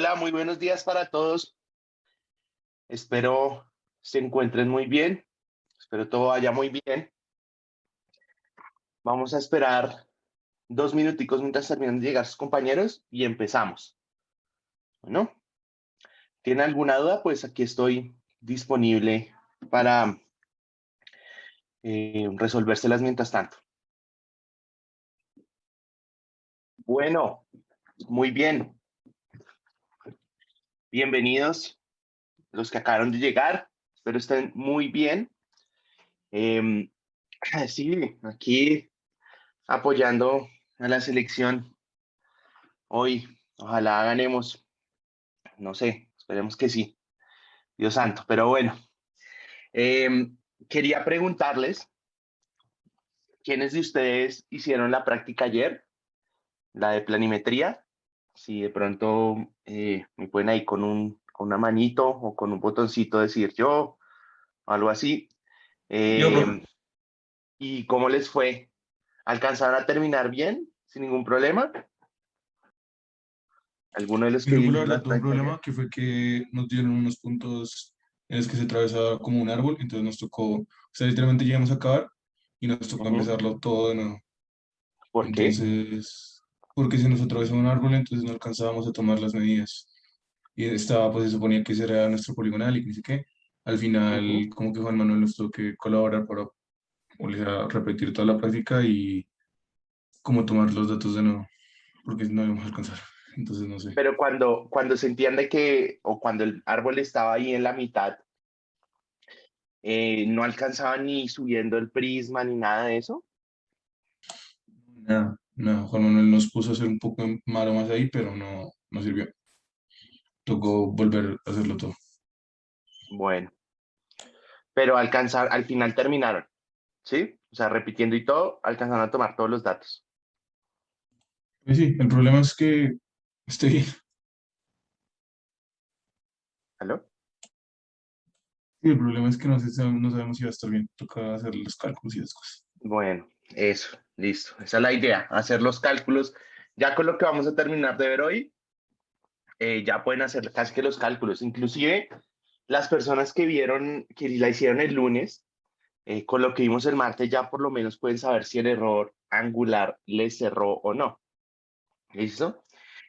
Hola, muy buenos días para todos. Espero se encuentren muy bien. Espero todo vaya muy bien. Vamos a esperar 2 minuticos mientras terminan de llegar sus compañeros y empezamos. Bueno, ¿tiene alguna duda? Pues aquí estoy disponible para resolvérselas mientras tanto. Bueno, muy bien. Bienvenidos los que acabaron de llegar. Espero estén muy bien. Em, sí, aquí apoyando a la selección hoy. Ojalá ganemos. No sé, esperemos que sí. Dios santo. Pero bueno, em, quería preguntarles, ¿quiénes de ustedes hicieron la práctica ayer, la de planimetría? Si de pronto me pueden ahí con una manito o con un botoncito decir yo, o algo así. Yo, profe. Em, ¿Y cómo les fue? ¿Alcanzaron a terminar bien, sin ningún problema? ¿Alguno de los que Yo, la hizo verdad, la tuve un práctica ayer? problema que fue que nos dieron unos puntos en los que se atravesaba como un árbol, entonces nos tocó, o sea, literalmente llegamos a acabar y nos tocó Ujú. empezarlo todo de nuevo. ¿Por qué? Entonces, porque se nos atravesó un árbol, entonces no alcanzábamos a tomar las medidas. Y estaba, pues se suponía que ese era nuestro poligonal y que no sé qué. Al Ujú. final, como que Juan Manuel nos tuvo que colaborar para volver a repetir toda la práctica y como tomar los datos de nuevo, porque no íbamos a alcanzar. Entonces, no sé. Pero cuando sentían de que, o cuando el árbol estaba ahí en la mitad, no alcanzaban ni subiendo el prisma ni nada de eso. Nada, no, Juan Manuel nos puso a hacer un poco de maromas ahí, pero no, no sirvió. Tocó volver a hacerlo todo. Bueno, pero al final terminaron, ¿sí? O sea, repitiendo y todo, alcanzaron a tomar todos los datos. Pues sí, el problema es que esté bien. ¿Aló? Sí, el problema es que no sabemos si va a estar bien. Toca hacer los cálculos y esas cosas. Bueno, eso, listo. Esa es la idea, hacer los cálculos. Ya con lo que vamos a terminar de ver hoy, ya pueden hacer casi que los cálculos. Inclusive las personas que vieron, que la hicieron el lunes, con lo que vimos el martes, ya por lo menos pueden saber si el error angular les cerró o no. ¿Listo?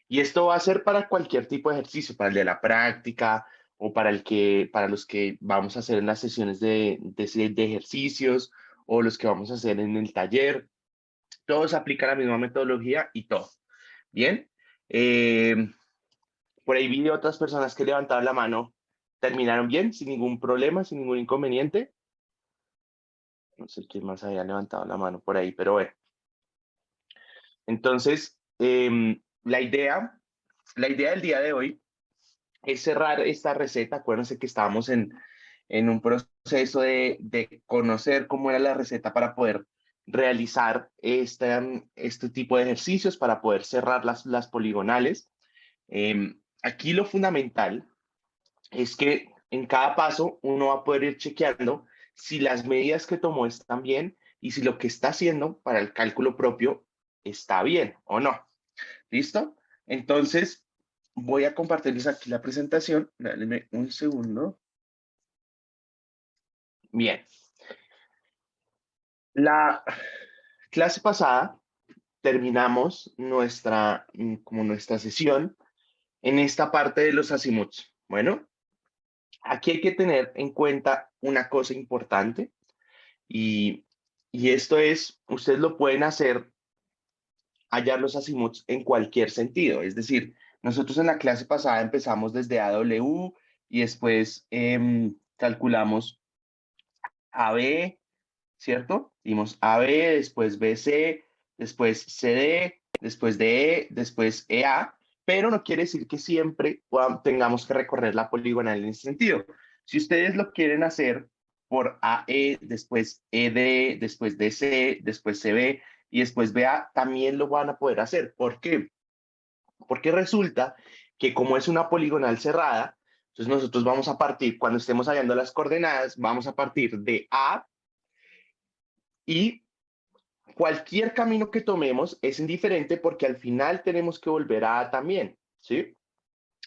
Y esto va a ser para cualquier tipo de ejercicio, para el de la práctica o para los que vamos a hacer en las sesiones de ejercicios o los que vamos a hacer en el taller. Todos aplican la misma metodología y todo. Bien. Eh, por ahí vi otras personas que levantaron la mano, terminaron bien, sin ningún problema, sin ningún inconveniente. No sé quién más había levantado la mano por ahí, pero bueno. Entonces, la idea del día de hoy es cerrar esta receta. Acuérdense que estábamos en un proceso de conocer cómo era la receta para poder realizar este tipo de ejercicios, para poder cerrar las poligonales. Aquí lo fundamental es que en cada paso uno va a poder ir chequeando si las medidas que tomó están bien y si lo que está haciendo para el cálculo propio está bien o no. ¿Listo? Entonces, voy a compartirles aquí la presentación. Dale un segundo. Bien. La clase pasada terminamos como nuestra sesión en esta parte de los azimuts. Bueno, aquí hay que tener en cuenta una cosa importante y, y esto es, ustedes lo pueden hacer, hallar los azimuts en cualquier sentido. Es decir, nosotros en la clase pasada empezamos desde AW y después calculamos AB, ¿cierto? Dimos AB, después BC, después CD, después DE, después EA, pero no quiere decir que siempre tengamos que recorrer la poligonal en ese sentido. Si ustedes lo quieren hacer por AE, después ED, después DC, después CB y después BA, también lo van a poder hacer. ¿Por qué? Porque resulta que como es una poligonal cerrada, entonces nosotros vamos a partir, cuando estemos hallando las coordenadas, vamos a partir de A y cualquier camino que tomemos es indiferente porque al final tenemos que volver a A también, ¿sí?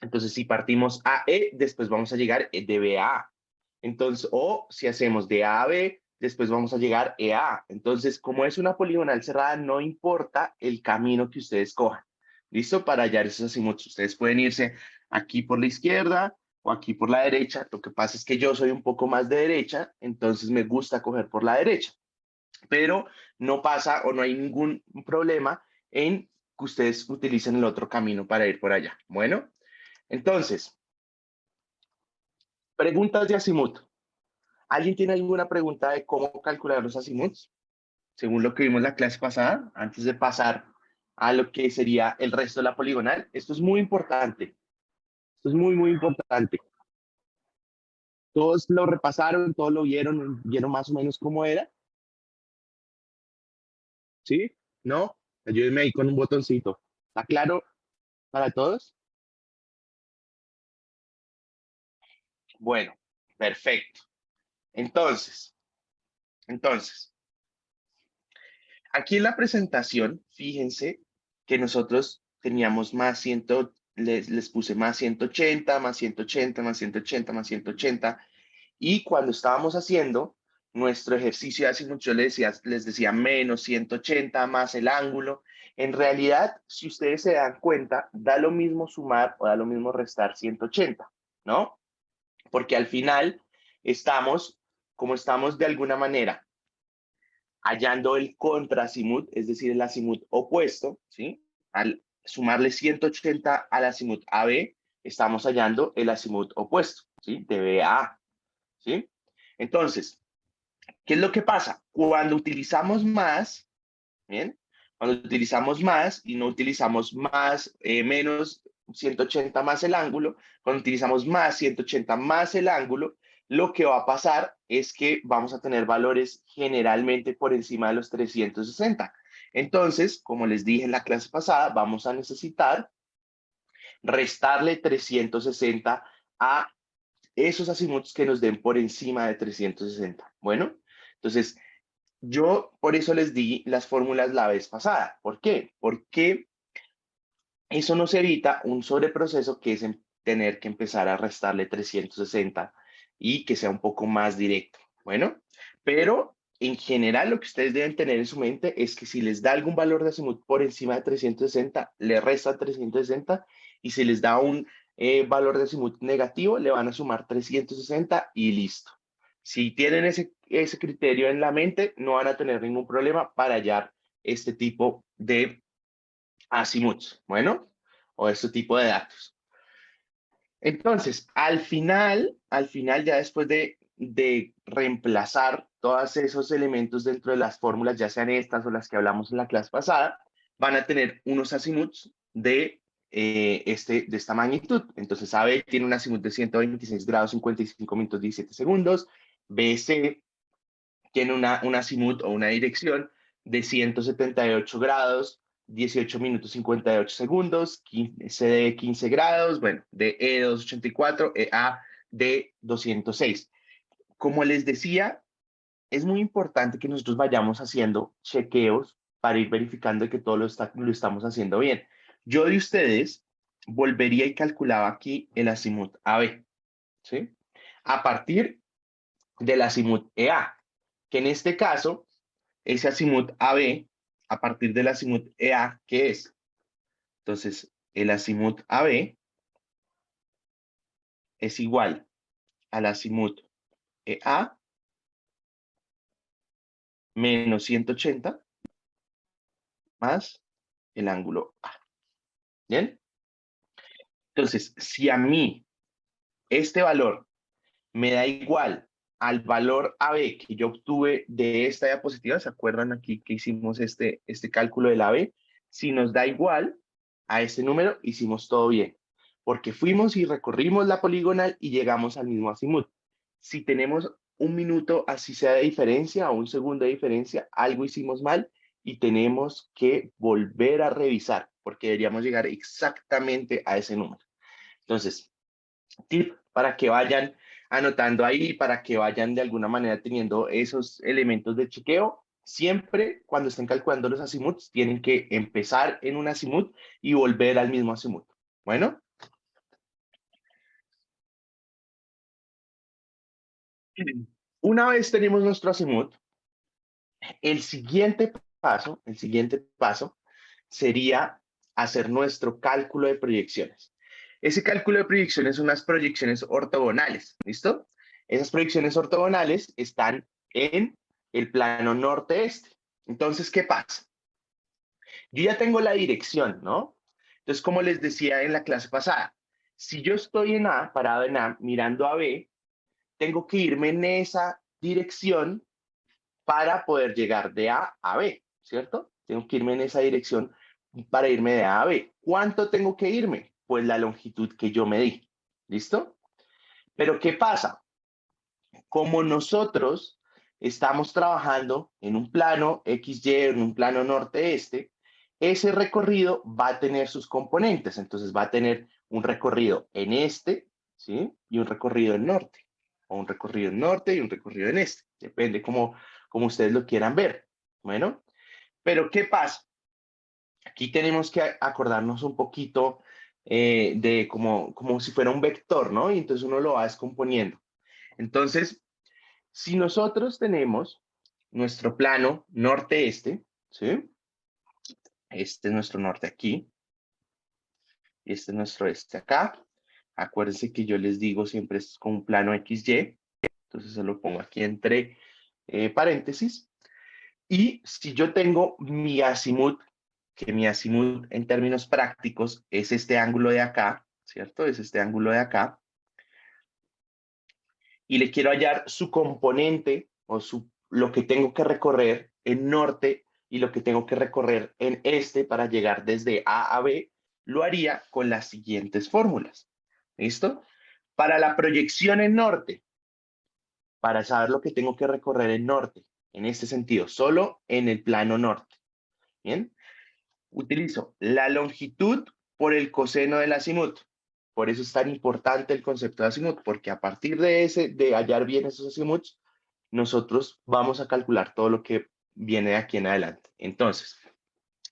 Entonces, si partimos a E, después vamos a llegar de B a A. Entonces, o si hacemos de A a B, después vamos a llegar E a A. Entonces, como es una poligonal cerrada, no importa el camino que ustedes cojan. ¿Listo? Para hallar esos azimuts. Ustedes pueden irse aquí por la izquierda o aquí por la derecha. Lo que pasa es que yo soy un poco más de derecha, entonces me gusta coger por la derecha. Pero no pasa o no hay ningún problema en que ustedes utilicen el otro camino para ir por allá. Bueno, entonces, preguntas de azimut. ¿Alguien tiene alguna pregunta de cómo calcular los azimuts? Según lo que vimos la clase pasada, antes de pasar a lo que sería el resto de la poligonal. Esto es muy importante. Esto es muy, muy importante. Todos lo repasaron, todos lo vieron más o menos cómo era. ¿Sí? ¿No? Ayúdenme ahí con un botoncito. ¿Está claro para todos? Bueno, perfecto. Entonces, aquí en la presentación, fíjense que nosotros teníamos les puse más 180, más 180, más 180, más 180, y cuando estábamos haciendo nuestro ejercicio de azimut, yo les decía menos 180 más el ángulo. En realidad, si ustedes se dan cuenta, da lo mismo sumar o da lo mismo restar 180, ¿no? Porque al final como estamos de alguna manera hallando el contraazimut, es decir, el azimut opuesto, ¿sí? Al sumarle 180 al azimut AB, estamos hallando el azimut opuesto, ¿sí? De B a A, ¿sí? Entonces, ¿qué es lo que pasa? Cuando utilizamos más, ¿bien? Cuando utilizamos más y no utilizamos más, menos 180 más el ángulo, cuando utilizamos más 180 más el ángulo, lo que va a pasar es que vamos a tener valores generalmente por encima de los 360. Entonces, como les dije en la clase pasada, vamos a necesitar restarle 360 a esos azimuts que nos den por encima de 360. Bueno, entonces yo por eso les di las fórmulas la vez pasada. ¿Por qué? Porque eso nos evita un sobreproceso que es tener que empezar a restarle 360 y que sea un poco más directo. Bueno, pero en general lo que ustedes deben tener en su mente es que si les da algún valor de azimut por encima de 360, le restan 360, y si les da un valor de azimut negativo, le van a sumar 360 y listo. Si tienen ese criterio en la mente, no van a tener ningún problema para hallar este tipo de azimuts, bueno, o este tipo de datos. Entonces, al final ya después de reemplazar todos esos elementos dentro de las fórmulas, ya sean estas o las que hablamos en la clase pasada, van a tener unos azimuts de esta magnitud. Entonces, AB tiene un azimut de 126 grados 55 minutos 17 segundos, BC tiene un azimut o una dirección de 178 grados, 18 minutos 58 segundos, CD 15 grados, bueno, de E 284, EA de 206. Como les decía, es muy importante que nosotros vayamos haciendo chequeos para ir verificando que todo lo estamos haciendo bien. Yo de ustedes volvería y calculaba aquí el azimut AB, ¿sí? A partir del azimut EA, que en este caso, ese azimut AB, a partir del azimut EA, ¿qué es? Entonces, el azimut AB es igual al azimut EA menos 180 más el ángulo A. ¿Bien? Entonces, si a mí este valor me da igual al valor AB que yo obtuve de esta diapositiva, ¿se acuerdan aquí que hicimos este cálculo del AB? Si nos da igual a este número, hicimos todo bien, porque fuimos y recorrimos la poligonal y llegamos al mismo azimut. Si tenemos un minuto, así sea de diferencia, o un segundo de diferencia, algo hicimos mal y tenemos que volver a revisar, porque deberíamos llegar exactamente a ese número. Entonces, tip para que vayan anotando ahí, para que vayan de alguna manera teniendo esos elementos de chequeo. Siempre cuando estén calculando los azimuts, tienen que empezar en un azimut y volver al mismo azimut. Bueno, Una vez tenemos nuestro azimut, el siguiente paso sería hacer nuestro cálculo de proyecciones. Ese cálculo de proyecciones son unas proyecciones ortogonales, ¿listo? Esas proyecciones ortogonales están en el plano norte-este. Entonces, ¿qué pasa? Yo ya tengo la dirección, ¿no? Entonces, como les decía en la clase pasada, si yo estoy en A, parado en A, mirando a B, tengo que irme en esa dirección para poder llegar de A a B, ¿cierto? Tengo que irme en esa dirección para irme de A a B. ¿Cuánto tengo que irme? Pues la longitud que yo medí. ¿Listo? Pero ¿qué pasa? Como nosotros estamos trabajando en un plano XY, en un plano norte-este, ese recorrido va a tener sus componentes. Entonces va a tener un recorrido en este, ¿sí? Y un recorrido en norte. O un recorrido en norte y un recorrido en este. Depende como ustedes lo quieran ver. Bueno, pero ¿qué pasa? Aquí tenemos que acordarnos un poquito de como si fuera un vector, ¿no? Y entonces uno lo va descomponiendo. Entonces, si nosotros tenemos nuestro plano norte-este, ¿sí? Este es nuestro norte aquí, y este es nuestro este acá. Acuérdense que yo les digo siempre es con un plano XY, entonces se lo pongo aquí entre paréntesis. Y si yo tengo mi azimut, que mi azimut en términos prácticos es este ángulo de acá, ¿cierto? Es este ángulo de acá. Y le quiero hallar su componente o lo que tengo que recorrer en norte y lo que tengo que recorrer en este para llegar desde A a B, lo haría con las siguientes fórmulas. ¿Listo? Para la proyección en norte, para saber lo que tengo que recorrer en norte, en este sentido, solo en el plano norte. ¿Bien? Utilizo la longitud por el coseno del azimut. Por eso es tan importante el concepto de azimut, porque a partir de hallar bien esos azimuts, nosotros vamos a calcular todo lo que viene de aquí en adelante. Entonces,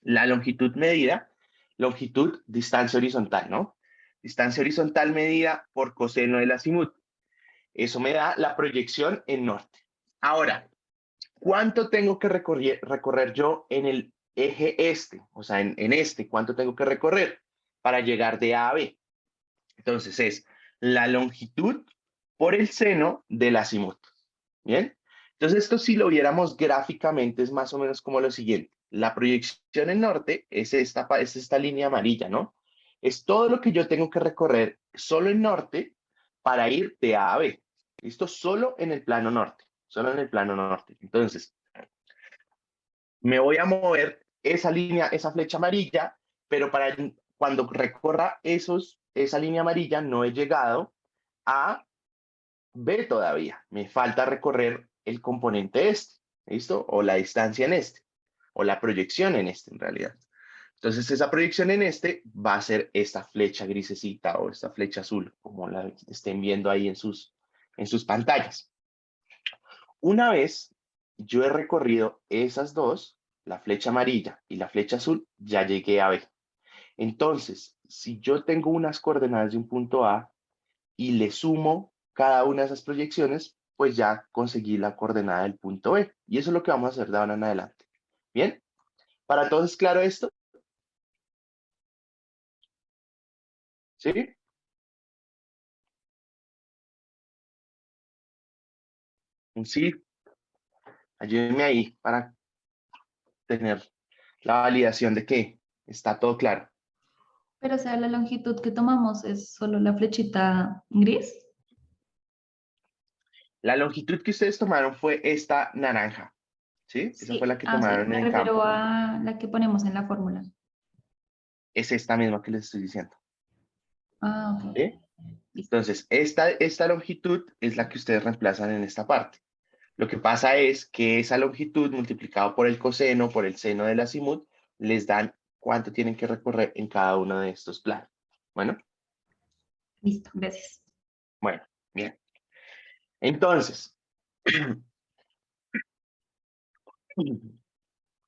la longitud medida, longitud, distancia horizontal, ¿no? Distancia horizontal medida por coseno del azimut. Eso me da la proyección en norte. Ahora, ¿cuánto tengo que recorrer yo en el eje este? O sea, en este, ¿cuánto tengo que recorrer para llegar de A a B? Entonces es la longitud por el seno del azimut. ¿Bien? Entonces esto si lo viéramos gráficamente es más o menos como lo siguiente. La proyección en norte es esta línea amarilla, ¿no? Es todo lo que yo tengo que recorrer solo en norte para ir de A a B. ¿Listo? Solo en el plano norte. Solo en el plano norte. Entonces, me voy a mover esa línea, esa flecha amarilla, pero para cuando recorra esa línea amarilla no he llegado a B todavía. Me falta recorrer el componente este, ¿listo? O la distancia en este, o la proyección en este en realidad. Entonces esa proyección en este va a ser esta flecha grisecita o esta flecha azul, como la estén viendo ahí en sus pantallas. Una vez yo he recorrido esas dos, la flecha amarilla y la flecha azul, ya llegué a B. Entonces, si yo tengo unas coordenadas de un punto A y le sumo cada una de esas proyecciones, pues ya conseguí la coordenada del punto B. Y eso es lo que vamos a hacer de ahora en adelante. ¿Bien? ¿Para todos es claro esto? ¿Sí? Un sí, ayúdenme ahí para tener la validación de que está todo claro. Pero, o sea, la longitud que tomamos es solo la flechita gris. La longitud que ustedes tomaron fue esta naranja. ¿Sí? Esa fue la Sí, que sí, tomaron me en refiero campo. a la que ponemos en la fórmula. Es esta misma que les estoy diciendo. Ah, ok. ¿Sí? Listo. Entonces, esta longitud es la que ustedes reemplazan en esta parte. Lo que pasa es que esa longitud multiplicado por el coseno, por el seno del azimut, les dan cuánto tienen que recorrer en cada uno de estos planos. Bueno, Listo, gracias. bueno, bien. Entonces,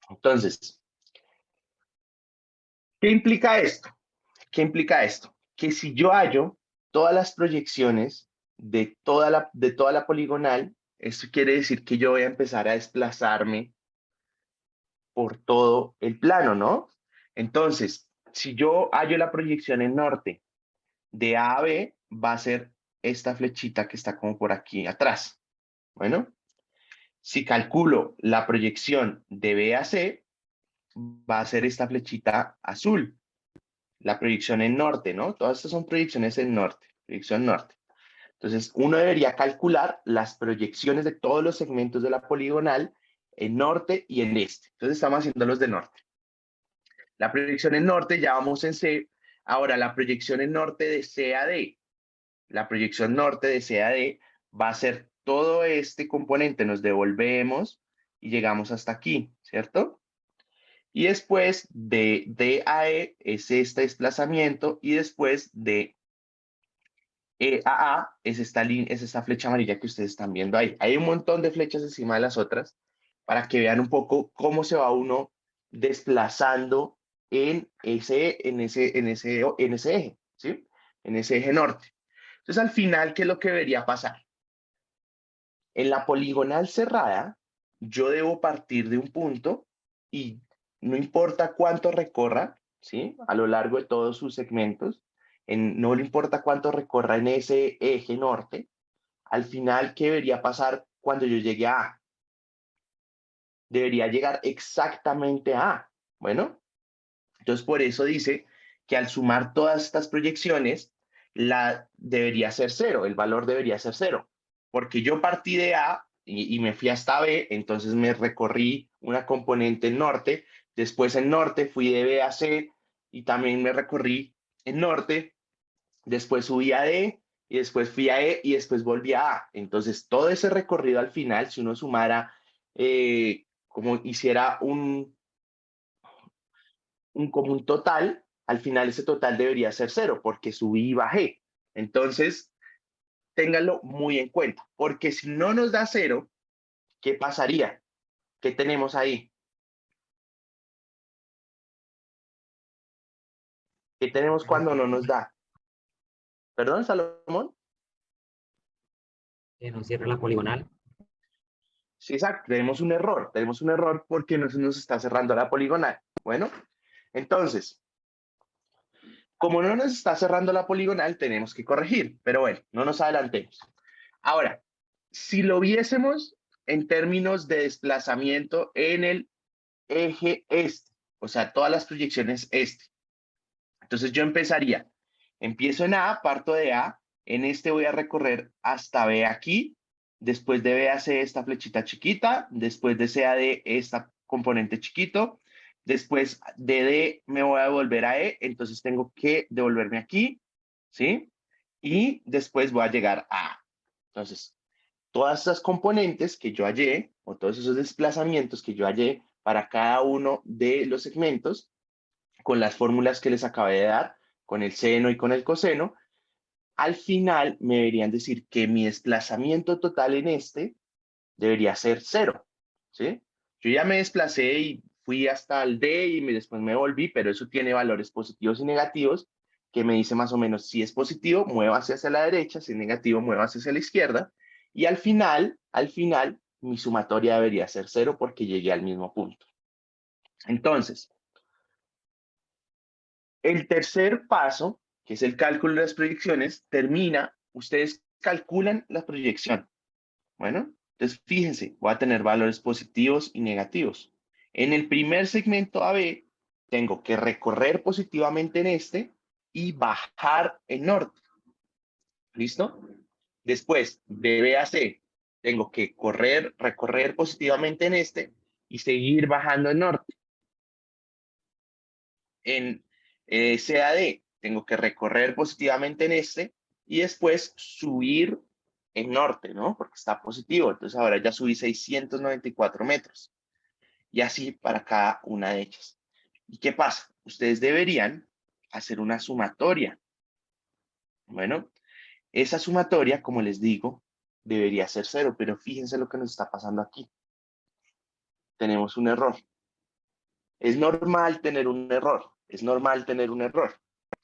entonces, ¿qué implica esto? ¿Qué implica esto? Que si yo hallo todas las proyecciones de toda la poligonal, esto quiere decir que yo voy a empezar a desplazarme por todo el plano, ¿no? Entonces, si yo hallo la proyección en norte de A a B, va a ser esta flechita que está como por aquí atrás. Bueno, si calculo la proyección de B a C, va a ser esta flechita azul, la proyección en norte, ¿no? Todas estas son proyecciones en norte, proyección norte. Entonces, uno debería calcular las proyecciones de todos los segmentos de la poligonal en norte y en este. Entonces, estamos haciendo los de norte. La proyección en norte, ya vamos en C. Ahora, la proyección en norte de C a D. La proyección norte de C a D va a ser todo este componente. Nos devolvemos y llegamos hasta aquí, ¿cierto? Y después de D a E es este desplazamiento y después de E a A es esta flecha amarilla que ustedes están viendo ahí. Hay un montón de flechas encima de las otras para que vean un poco cómo se va uno desplazando en ese eje, ¿sí? En ese eje norte. Entonces, al final, ¿qué es lo que debería pasar? En la poligonal cerrada, yo debo partir de un punto y no importa cuánto recorra, ¿sí? A lo largo de todos sus segmentos, no le importa cuánto recorra en ese eje norte, al final, ¿qué debería pasar cuando yo llegue a A? Debería llegar exactamente a A. Bueno, entonces por eso dice que al sumar todas estas proyecciones, debería ser cero, el valor debería ser cero, porque yo partí de A y me fui hasta B, entonces me recorrí una componente en norte, después en norte fui de B a C y también me recorrí en norte, después subí a D y después fui a E y después volví a A. Entonces todo ese recorrido al final, si uno sumara, como hiciera como un total, al final ese total debería ser cero porque subí y bajé. Entonces, ténganlo muy en cuenta, porque si no nos da cero, ¿qué pasaría? ¿Qué tenemos ahí? ¿Qué tenemos cuando no nos da? ¿Perdón, Salomón? Que nos cierra la poligonal. Sí, exacto, tenemos un error porque no se nos está cerrando la poligonal. Bueno, entonces, como no nos está cerrando la poligonal, tenemos que corregir, pero bueno, no nos adelantemos. Ahora, si lo viésemos en términos de desplazamiento en el eje este, o sea, todas las proyecciones este. Entonces yo empiezo en A, parto de A, en este voy a recorrer hasta B aquí, después de B a C esta flechita chiquita, después de C a D esta componente chiquito, después de D me voy a volver a E, entonces tengo que devolverme aquí, ¿sí? Y después voy a llegar a A. Entonces, todas estas componentes que yo hallé, o todos esos desplazamientos que yo hallé para cada uno de los segmentos, con las fórmulas que les acabé de dar, con el seno y con el coseno, al final me deberían decir que mi desplazamiento total en este debería ser cero, ¿sí? Yo ya me desplacé y fui hasta el D y después me volví, pero eso tiene valores positivos y negativos, que me dice más o menos si es positivo, muévase hacia la derecha, si es negativo, muévase hacia la izquierda, y al final, mi sumatoria debería ser cero porque llegué al mismo punto. Entonces, el tercer paso, que es el cálculo de las proyecciones, ustedes calculan la proyección. Bueno, entonces fíjense, voy a tener valores positivos y negativos. En el primer segmento AB, tengo que recorrer positivamente en este y bajar en norte. ¿Listo? Después, de B a C, tengo que recorrer positivamente en este y seguir bajando en norte. En CAD tengo que recorrer positivamente en este y después subir en norte, ¿no? Porque está positivo. Entonces ahora ya subí 694 metros. Y así para cada una de ellas. ¿Y qué pasa? Ustedes deberían hacer una sumatoria. Bueno, esa sumatoria, como les digo, debería ser cero, pero fíjense lo que nos está pasando aquí. Tenemos un error. Es normal tener un error. Es normal tener un error.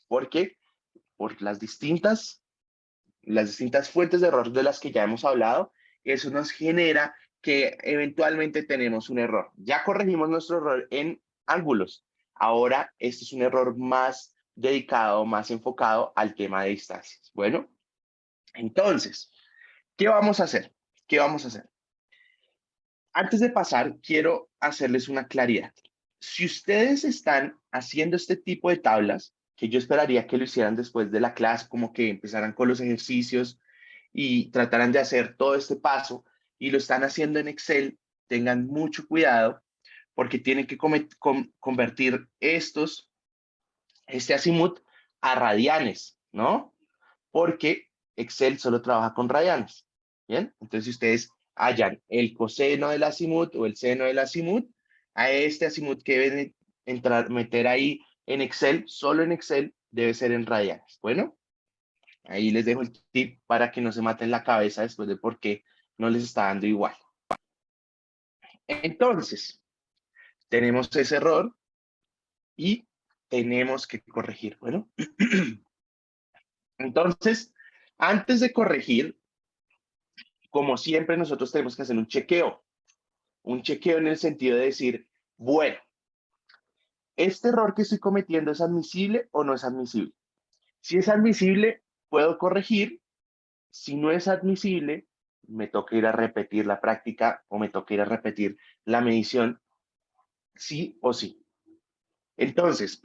¿Por qué? Por las distintas las distintas fuentes de error de las que ya hemos hablado, eso nos genera que eventualmente tenemos un error. Ya corregimos nuestro error en ángulos. Ahora, este es un error más dedicado, más enfocado al tema de distancias. Bueno, entonces, ¿qué vamos a hacer? ¿Qué vamos a hacer? Antes de pasar, quiero hacerles una claridad. Si ustedes están haciendo este tipo de tablas, que yo esperaría que lo hicieran después de la clase, como que empezaran con los ejercicios y trataran de hacer todo este paso, y lo están haciendo en Excel, tengan mucho cuidado porque tienen que convertir este azimut a radianes, ¿no? Porque Excel solo trabaja con radianes, ¿bien? Entonces, si ustedes hallan el coseno del azimut o el seno del azimut, a este azimut que deben meter ahí en Excel, solo en Excel, debe ser en radianes. Bueno, ahí les dejo el tip para que no se maten la cabeza después de por qué no les está dando igual. Entonces, tenemos ese error y tenemos que corregir. Bueno, entonces, antes de corregir, como siempre, nosotros tenemos que hacer un chequeo. Un chequeo en el sentido de decir, bueno, ¿este error que estoy cometiendo es admisible o no es admisible? Si es admisible, puedo corregir. Si no es admisible, me toca ir a repetir la práctica o me toca ir a repetir la medición, sí o sí. Entonces,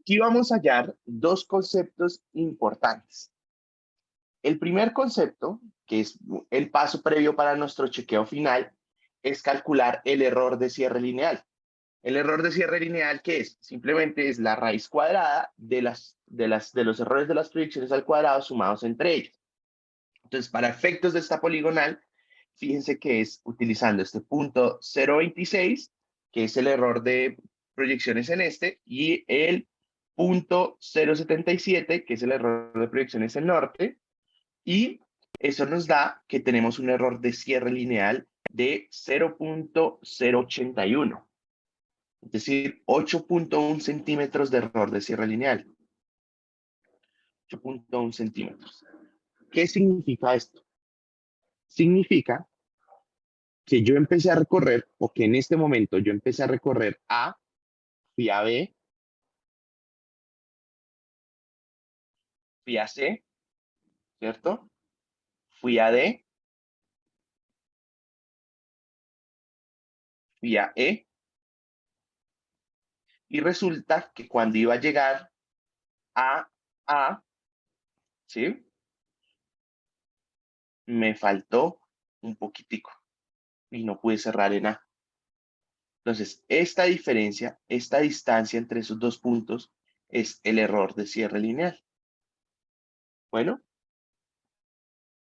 aquí vamos a hallar dos conceptos importantes. El primer concepto, que es el paso previo para nuestro chequeo final, es calcular el error de cierre lineal. El error de cierre lineal, ¿qué es? Simplemente es la raíz cuadrada de los errores de las proyecciones al cuadrado sumados entre ellos. Entonces, para efectos de esta poligonal, fíjense que es utilizando este punto 0.26, que es el error de proyecciones en este, y el punto 0.77, que es el error de proyecciones en norte, y eso nos da que tenemos un error de cierre lineal de 0.081. Es decir, 8.1 centímetros de error de cierre lineal. 8.1 centímetros. ¿Qué significa esto? Significa que yo empecé a recorrer, o que en este momento yo empecé a recorrer A, fui a B, fui a C, ¿cierto? Fui a D, fui a E, y resulta que cuando iba a llegar a A, ¿sí? Me faltó un poquitico y no pude cerrar en A. Entonces, esta diferencia, esta distancia entre esos dos puntos es el error de cierre lineal. Bueno,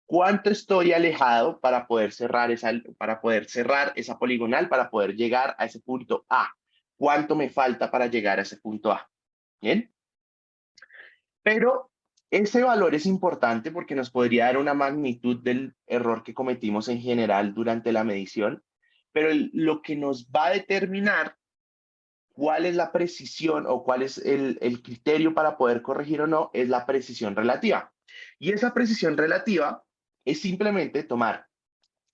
¿cuánto estoy alejado para poder cerrar esa poligonal, para poder llegar a ese punto A? ¿Cuánto me falta para llegar a ese punto A? ¿Bien? Pero ese valor es importante porque nos podría dar una magnitud del error que cometimos en general durante la medición, pero lo que nos va a determinar cuál es la precisión o cuál es el criterio para poder corregir o no es la precisión relativa. Y esa precisión relativa es simplemente tomar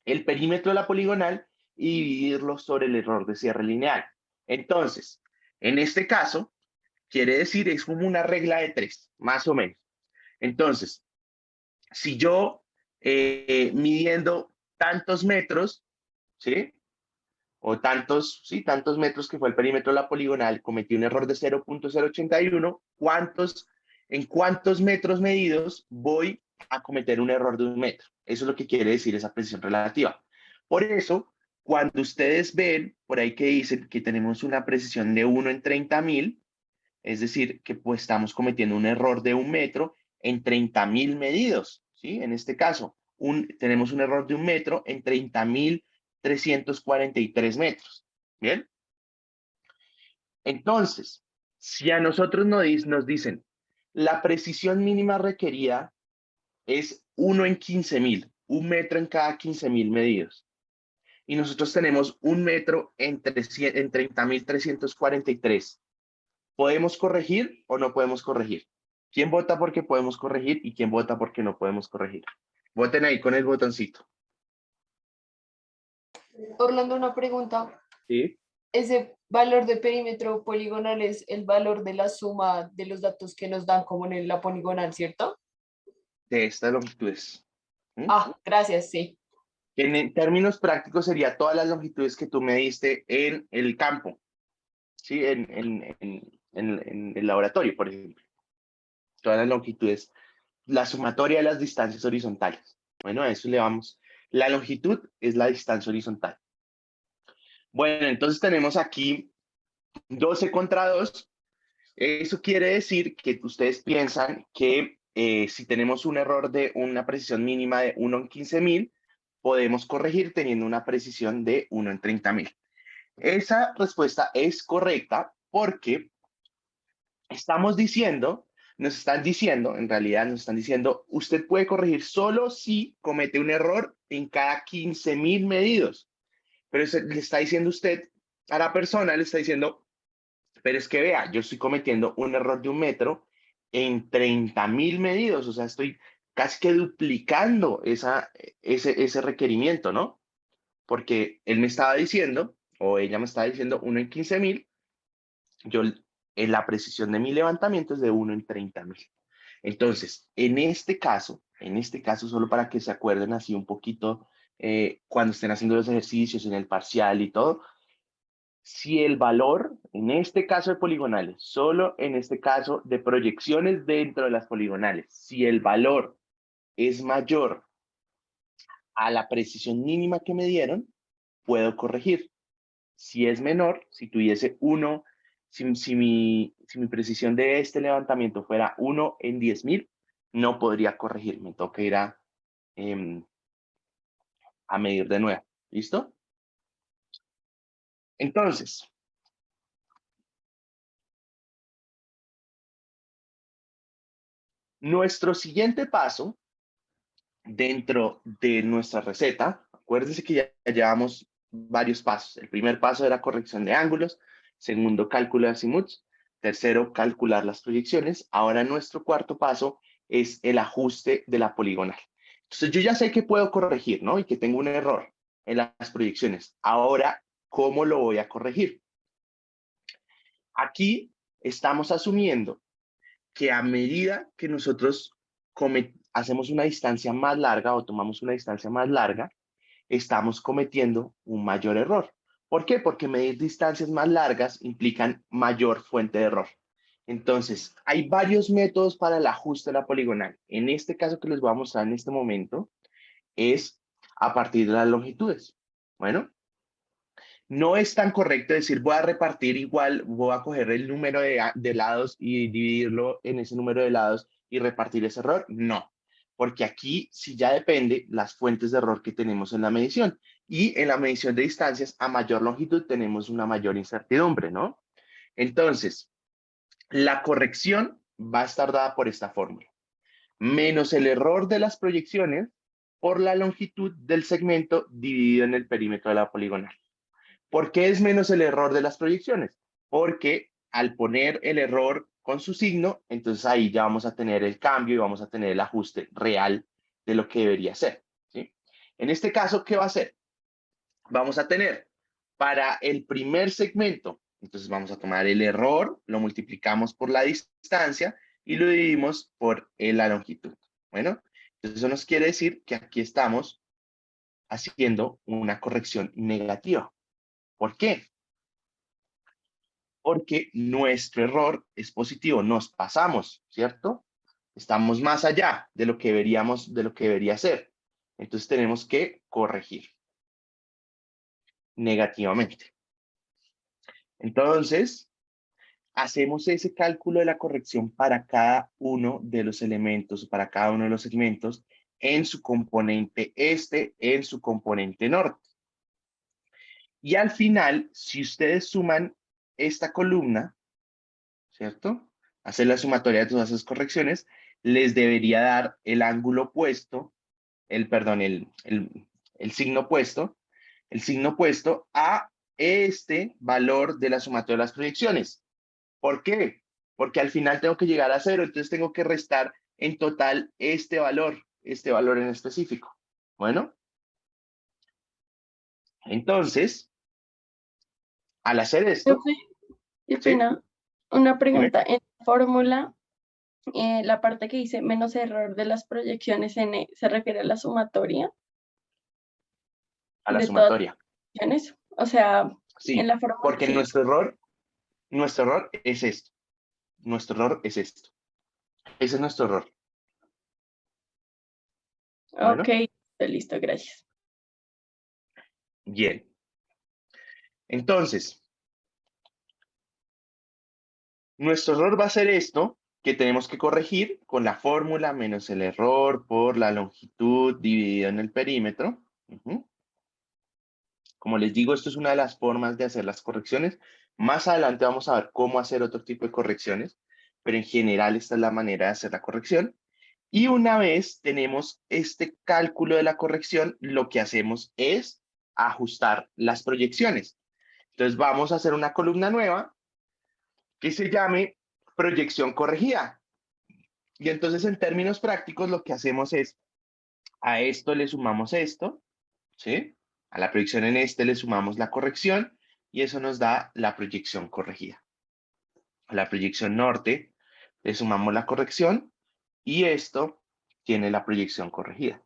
el perímetro de la poligonal y dividirlo sobre el error de cierre lineal. Entonces, en este caso, quiere decir, es como una regla de 3, más o menos. Entonces, si yo midiendo tantos metros, ¿sí? O tantos, sí, tantos metros que fue el perímetro de la poligonal, cometí un error de 0.081, ¿en cuántos metros medidos voy a cometer un error de 1 metro? Eso es lo que quiere decir esa precisión relativa. Por eso, cuando ustedes ven por ahí que dicen que tenemos una precisión de 1 en 30.000, es decir, que pues estamos cometiendo un error de 1 metro en 30.000 medidos, ¿sí? En este caso, tenemos un error de 1 metro en 30.343 metros, ¿bien? Entonces, si a nosotros nos dicen, la precisión mínima requerida es 1 en 15.000, 1 metro en cada 15.000 medidos, y nosotros tenemos 1 metro en 30.343, ¿podemos corregir o no podemos corregir? ¿Quién vota porque podemos corregir y quién vota porque no podemos corregir? Voten ahí con el botoncito. Orlando, una pregunta. ¿Sí? Ese valor de perímetro poligonal es el valor de la suma de los datos que nos dan como en la poligonal, ¿cierto? De estas longitudes. ¿Mm? Ah, gracias, sí. En términos prácticos sería todas las longitudes que tú me diste en el campo, ¿sí? En el laboratorio, por ejemplo. Todas las longitudes, la sumatoria de las distancias horizontales. Bueno, a eso le vamos. La longitud es la distancia horizontal. Bueno, entonces tenemos aquí 12 contra 2. Eso quiere decir que ustedes piensan que si tenemos un error de una precisión mínima de 1 en 15.000, podemos corregir teniendo una precisión de 1 en 30.000. Esa respuesta es correcta porque nos están diciendo, en realidad nos están diciendo, usted puede corregir solo si comete un error en cada 15.000 medidos. Pero le está diciendo usted a la persona, le está diciendo, pero es que vea, yo estoy cometiendo un error de 1 metro en 30.000 medidos, o sea, estoy casi que duplicando ese requerimiento, ¿no? Porque él me estaba diciendo, o ella me estaba diciendo 1 en 15.000, yo en la precisión de mi levantamiento es de 1 en 30.000. Entonces, en este caso, solo para que se acuerden así un poquito, cuando estén haciendo los ejercicios en el parcial y todo, si el valor, en este caso de poligonales, solo en este caso de proyecciones dentro de las poligonales, si el valor es mayor a la precisión mínima que me dieron, puedo corregir. Si es menor, si tuviese 1, si mi precisión de este levantamiento fuera 1 en 10.000, no podría corregir, me toca ir a medir de nuevo. ¿Listo? Entonces, nuestro siguiente paso dentro de nuestra receta, acuérdense que ya llevamos varios pasos. El primer paso era corrección de ángulos, segundo, cálculo de azimuts, tercero, calcular las proyecciones. Ahora nuestro cuarto paso es el ajuste de la poligonal. Entonces yo ya sé que puedo corregir, ¿no? Y que tengo un error en las proyecciones. Ahora, ¿cómo lo voy a corregir? Aquí estamos asumiendo que a medida que nosotros hacemos una distancia más larga o tomamos una distancia más larga, estamos cometiendo un mayor error. ¿Por qué? Porque medir distancias más largas implican mayor fuente de error. Entonces, hay varios métodos para el ajuste de la poligonal. En este caso que les voy a mostrar en este momento es a partir de las longitudes. Bueno, no es tan correcto decir voy a repartir igual, voy a coger el número de lados y dividirlo en ese número de lados y repartir ese error. No, porque aquí sí ya depende las fuentes de error que tenemos en la medición. Y en la medición de distancias, a mayor longitud tenemos una mayor incertidumbre, ¿no? Entonces, la corrección va a estar dada por esta fórmula. Menos el error de las proyecciones por la longitud del segmento dividido en el perímetro de la poligonal. ¿Por qué es menos el error de las proyecciones? Porque al poner el error con su signo, entonces ahí ya vamos a tener el cambio y vamos a tener el ajuste real de lo que debería ser, ¿sí? En este caso, ¿qué va a hacer? Vamos a tener para el primer segmento, entonces vamos a tomar el error, lo multiplicamos por la distancia y lo dividimos por la longitud. Bueno, entonces eso nos quiere decir que aquí estamos haciendo una corrección negativa. ¿Por qué? Porque nuestro error es positivo, nos pasamos, ¿cierto? Estamos más allá de lo que deberíamos, de lo que debería ser. Entonces tenemos que corregir negativamente. Entonces, hacemos ese cálculo de la corrección para cada uno de los elementos, para cada uno de los segmentos en su componente este, en su componente norte. Y al final, si ustedes suman esta columna, ¿cierto? Hacer la sumatoria de todas esas correcciones, les debería dar el ángulo opuesto, el signo opuesto a este valor de la sumatoria de las proyecciones. ¿Por qué? porque al final tengo que llegar a 0, entonces tengo que restar en total este valor en específico. Bueno, entonces, al hacer esto, Profe, qué ¿sí? pena. Una Dime, pregunta. En la fórmula, la parte que dice menos error de las proyecciones N, ¿se refiere a la sumatoria a la de todas las sumatoria. proyecciones? O sea, en Sí, la fórmula, porque sí. nuestro error es esto. Nuestro error es esto. Ese es nuestro error. Ok, Bueno, listo, gracias. bien. Entonces, nuestro error va a ser esto, que tenemos que corregir con la fórmula menos el error por la longitud dividido en el perímetro. Ujú. Como les digo, esto es una de las formas de hacer las correcciones. Más adelante vamos a ver cómo hacer otro tipo de correcciones, pero en general esta es la manera de hacer la corrección. Y una vez tenemos este cálculo de la corrección, lo que hacemos es ajustar las proyecciones. Entonces vamos a hacer una columna nueva que se llame proyección corregida. Y entonces en términos prácticos lo que hacemos es, a esto le sumamos esto, ¿sí? A la proyección en este le sumamos la corrección y eso nos da la proyección corregida. A la proyección norte le sumamos la corrección y esto tiene la proyección corregida.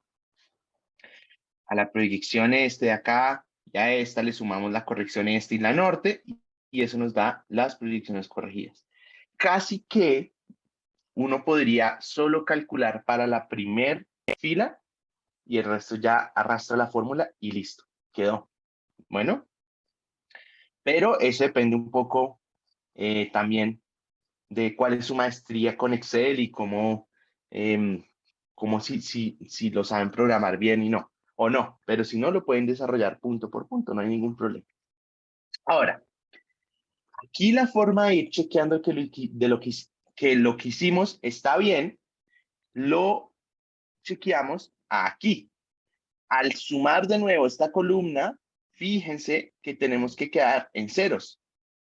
A la proyección este de acá y a esta le sumamos la corrección este y la norte y eso nos da las proyecciones corregidas. Casi que uno podría solo calcular para la primer fila y el resto ya arrastra la fórmula y listo, quedó. Bueno, pero eso depende un poco también de cuál es su maestría con Excel y cómo si lo saben programar bien y no, o no, pero si no, lo pueden desarrollar punto por punto, no hay ningún problema. Ahora, aquí la forma de ir chequeando que lo que hicimos está bien, lo chequeamos aquí. Al sumar de nuevo esta columna, fíjense que tenemos que quedar en ceros.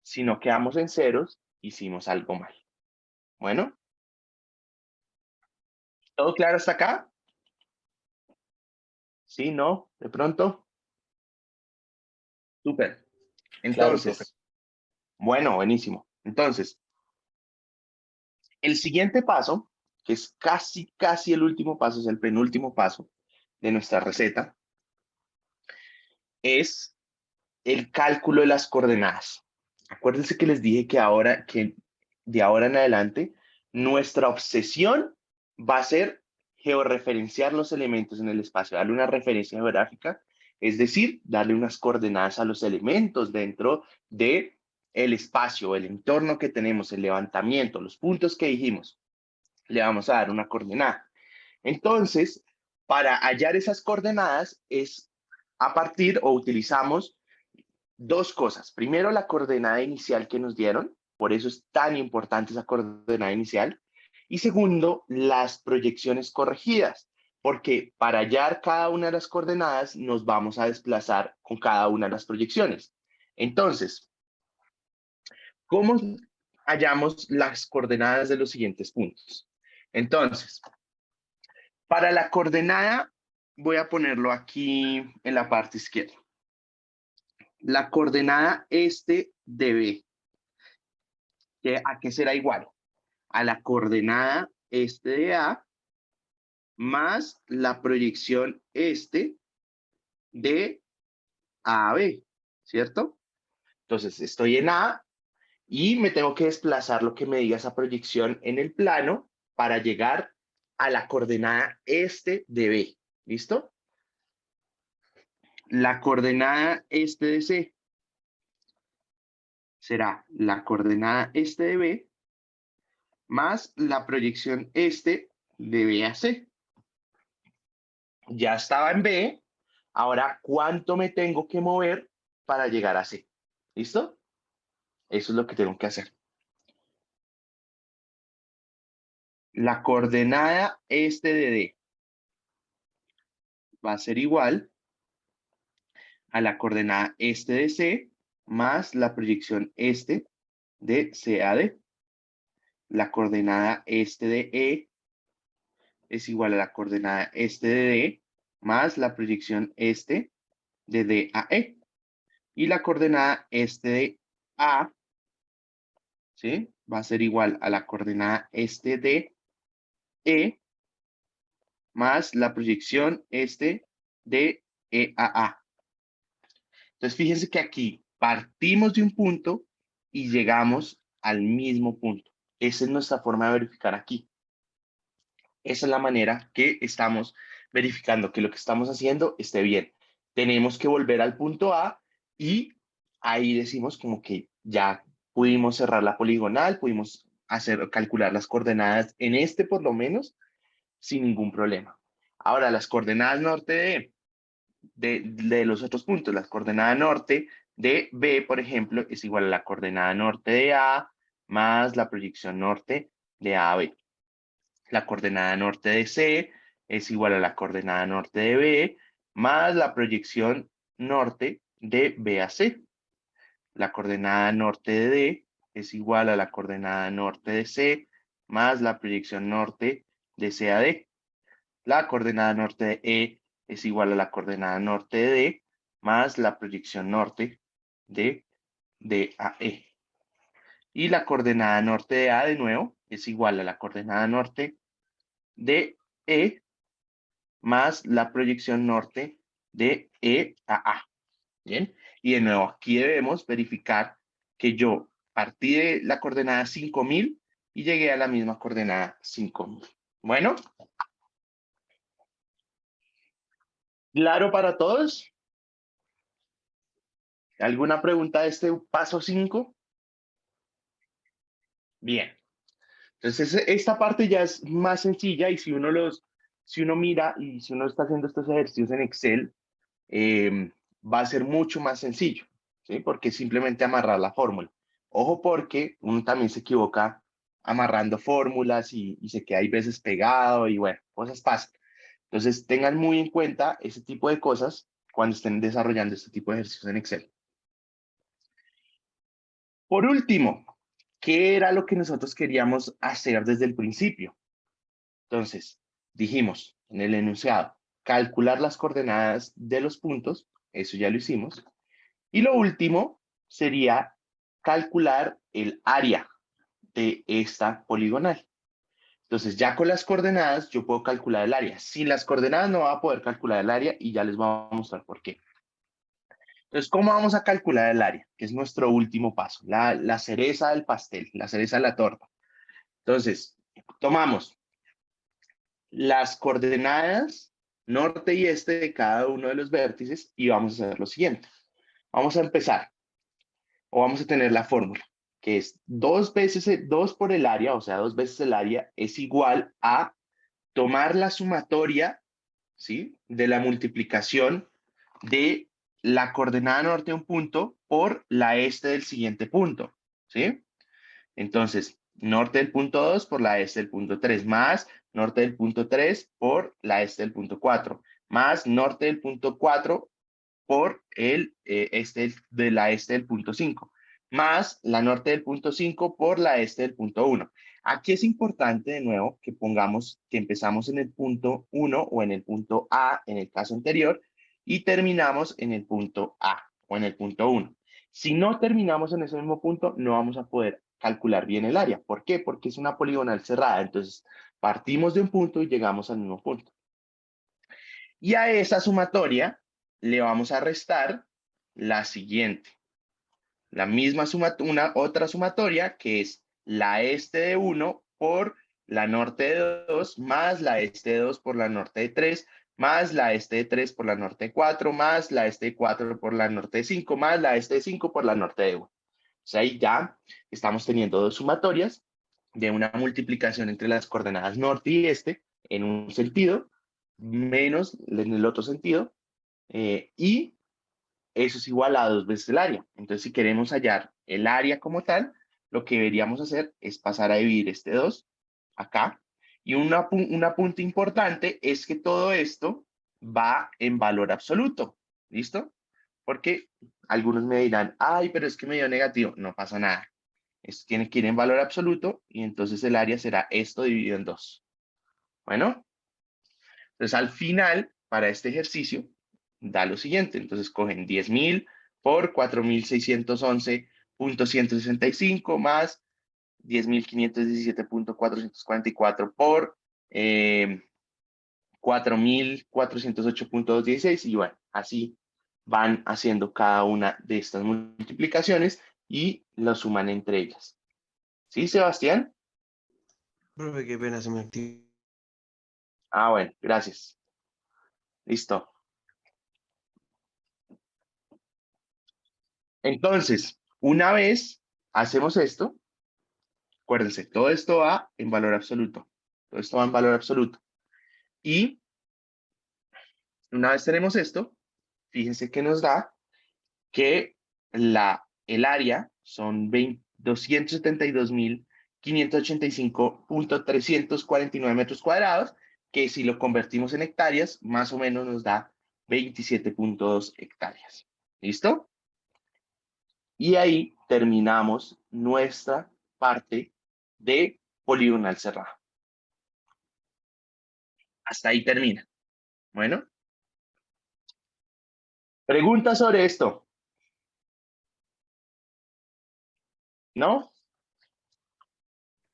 Si no quedamos en ceros, hicimos algo mal. Bueno, ¿todo claro hasta acá? ¿Sí? ¿No? ¿De pronto? Súper. Claro, profe. Entonces, bueno, buenísimo. Entonces, el siguiente paso, que es casi el último paso, es el penúltimo paso de nuestra receta, es el cálculo de las coordenadas. Acuérdense que les dije que de ahora en adelante, nuestra obsesión va a ser georreferenciar los elementos en el espacio, darle una referencia geográfica, es decir, darle unas coordenadas a los elementos dentro de el espacio, el entorno que tenemos, el levantamiento, los puntos que dijimos, le vamos a dar una coordenada. Entonces, para hallar esas coordenadas es a partir o utilizamos dos cosas. Primero, la coordenada inicial que nos dieron, por eso es tan importante esa coordenada inicial. Y segundo, las proyecciones corregidas, porque para hallar cada una de las coordenadas nos vamos a desplazar con cada una de las proyecciones. Entonces, ¿cómo hallamos las coordenadas de los siguientes puntos? Entonces, para la coordenada, voy a ponerlo aquí en la parte izquierda. La coordenada este de B, ¿a qué será igual? A la coordenada este de A más la proyección este de A a B, ¿cierto? Entonces estoy en A y me tengo que desplazar lo que me diga esa proyección en el plano para llegar a la coordenada este de B, ¿listo? La coordenada este de C será la coordenada este de B más la proyección este de B a C. Ya estaba en B, ahora ¿cuánto me tengo que mover para llegar a C? ¿Listo? Eso es lo que tengo que hacer. La coordenada este de D va a ser igual a la coordenada este de C más la proyección este de C a D. la coordenada este de E es igual a la coordenada este de D más la proyección este de D a E. Y la coordenada este de A, ¿sí? Va a ser igual a la coordenada este de E más la proyección este de E a A. Entonces, fíjense que aquí partimos de un punto y llegamos al mismo punto. Esa es nuestra forma de verificar aquí. Esa es la manera que estamos verificando que lo que estamos haciendo esté bien. Tenemos que volver al punto A y ahí decimos como que ya pudimos cerrar la poligonal, pudimos calcular las coordenadas en este por lo menos sin ningún problema. Ahora, las coordenadas norte de los otros puntos, la coordenada norte de B, por ejemplo, es igual a la coordenada norte de A más la proyección norte de A a B. La coordenada norte de C es igual a la coordenada norte de B más la proyección norte de B a C. La coordenada norte de D es igual a la coordenada norte de C más la proyección norte de C a D. La coordenada norte de E es igual a la coordenada norte de D más la proyección norte de D a E. Y la coordenada norte de A de nuevo es igual a la coordenada norte de E más la proyección norte de E a A. Bien, y de nuevo aquí debemos verificar que yo partí de la coordenada 5000 y llegué a la misma coordenada 5000. Bueno, ¿claro para todos? ¿Alguna pregunta de este paso 5? Bien. Entonces, esta parte ya es más sencilla y si uno mira y si uno está haciendo estos ejercicios en Excel, va a ser mucho más sencillo, ¿sí? Porque es simplemente amarrar la fórmula. Ojo porque uno también se equivoca amarrando fórmulas y se queda ahí veces pegado y bueno, cosas pasan. Entonces, tengan muy en cuenta ese tipo de cosas cuando estén desarrollando este tipo de ejercicios en Excel. Por último, ¿qué era lo que nosotros queríamos hacer desde el principio? Entonces, dijimos en el enunciado, calcular las coordenadas de los puntos, eso ya lo hicimos. Y lo último sería calcular el área de esta poligonal. Entonces, ya con las coordenadas yo puedo calcular el área. Sin las coordenadas no voy a poder calcular el área y ya les voy a mostrar por qué. Entonces, ¿cómo vamos a calcular el área? Que es nuestro último paso, la cereza del pastel, la cereza de la torta. Entonces, tomamos las coordenadas norte y este de cada uno de los vértices y vamos a hacer lo siguiente. Vamos a empezar, o vamos a tener la fórmula, que es 2 por el área, o sea, 2 veces el área es igual a tomar la sumatoria, ¿sí? De la multiplicación de la coordenada norte de un punto por la este del siguiente punto, ¿sí? Entonces, norte del punto 2 por la este del punto 3, más norte del punto 3 por la este del punto 4, más norte del punto 4 por el este de la este del punto 5, más la norte del punto 5 por la este del punto 1. Aquí es importante de nuevo que pongamos que empezamos en el punto 1 o en el punto A en el caso anterior y terminamos en el punto A o en el punto 1. Si no terminamos en ese mismo punto, no vamos a poder calcular bien el área. ¿Por qué? Porque es una poligonal cerrada. Entonces, partimos de un punto y llegamos al mismo punto. Y a esa sumatoria le vamos a restar la siguiente. La misma una otra sumatoria que es la este de 1 por la norte de 2 más la este de 2 por la norte de 3 más la este de 3 por la norte de 4 más la este de 4 por la norte de 5 más la este de 5 por la norte de 1. O sea, ahí ya estamos teniendo dos sumatorias de una multiplicación entre las coordenadas norte y este en un sentido menos en el otro sentido, y eso es igual a 2 veces el área. Entonces, si queremos hallar el área como tal, lo que deberíamos hacer es pasar a dividir este 2 acá. Y un punto importante es que todo esto va en valor absoluto. ¿Listo? Porque algunos me dirán, ay, pero es que me dio negativo. No pasa nada. Esto tiene que ir en valor absoluto y entonces el área será esto dividido en 2. Bueno, entonces al final, para este ejercicio, da lo siguiente. Entonces cogen 10.000 por 4.611.165 más 10.517.444 por 4.408.216 y bueno, así van haciendo cada una de estas multiplicaciones y lo suman entre ellas. ¿Sí, Sebastián? Profe, qué pena, se me activó. Ah, bueno, gracias. Listo. Entonces, una vez hacemos esto, acuérdense, todo esto va en valor absoluto. Todo esto va en valor absoluto. Y una vez tenemos esto, fíjense que nos da que el área son 272.585.349 metros cuadrados, que si lo convertimos en hectáreas, más o menos nos da 27.2 hectáreas. ¿Listo? Y ahí terminamos nuestra parte de poligonal cerrado. Hasta ahí termina. Bueno, preguntas sobre esto, ¿no?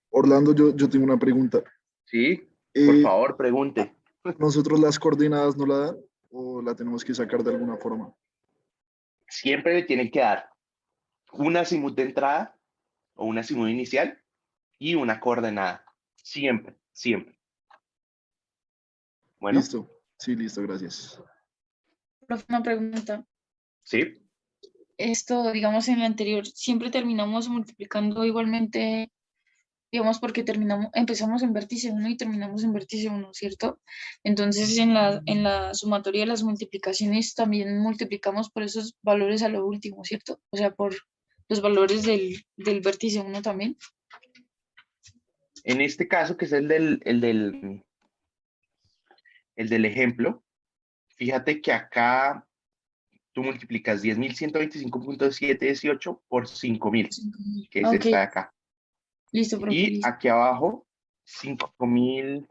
Orlando, yo tengo una pregunta. Sí, por Eh, favor, pregunte. ¿Nosotros las coordenadas no la dan o la tenemos que sacar de alguna forma? Siempre le tienen que dar una azimut de entrada o una azimut inicial y una coordenada. Siempre, siempre. Bueno, Listo. Sí, listo, gracias. Profe, una pregunta. sí. Esto, digamos, en el anterior, siempre terminamos multiplicando igualmente, digamos, porque empezamos en vértice uno y terminamos en vértice uno, ¿cierto? Entonces, en la sumatoria de las multiplicaciones también multiplicamos por esos valores a lo último, ¿cierto? O sea, por los valores del vértice uno también. En este caso, que es el del ejemplo, fíjate que acá tú multiplicas 10.125.718 por 5.000, que es Ok, esta de acá. listo, profe, Y listo. aquí abajo, 5.000,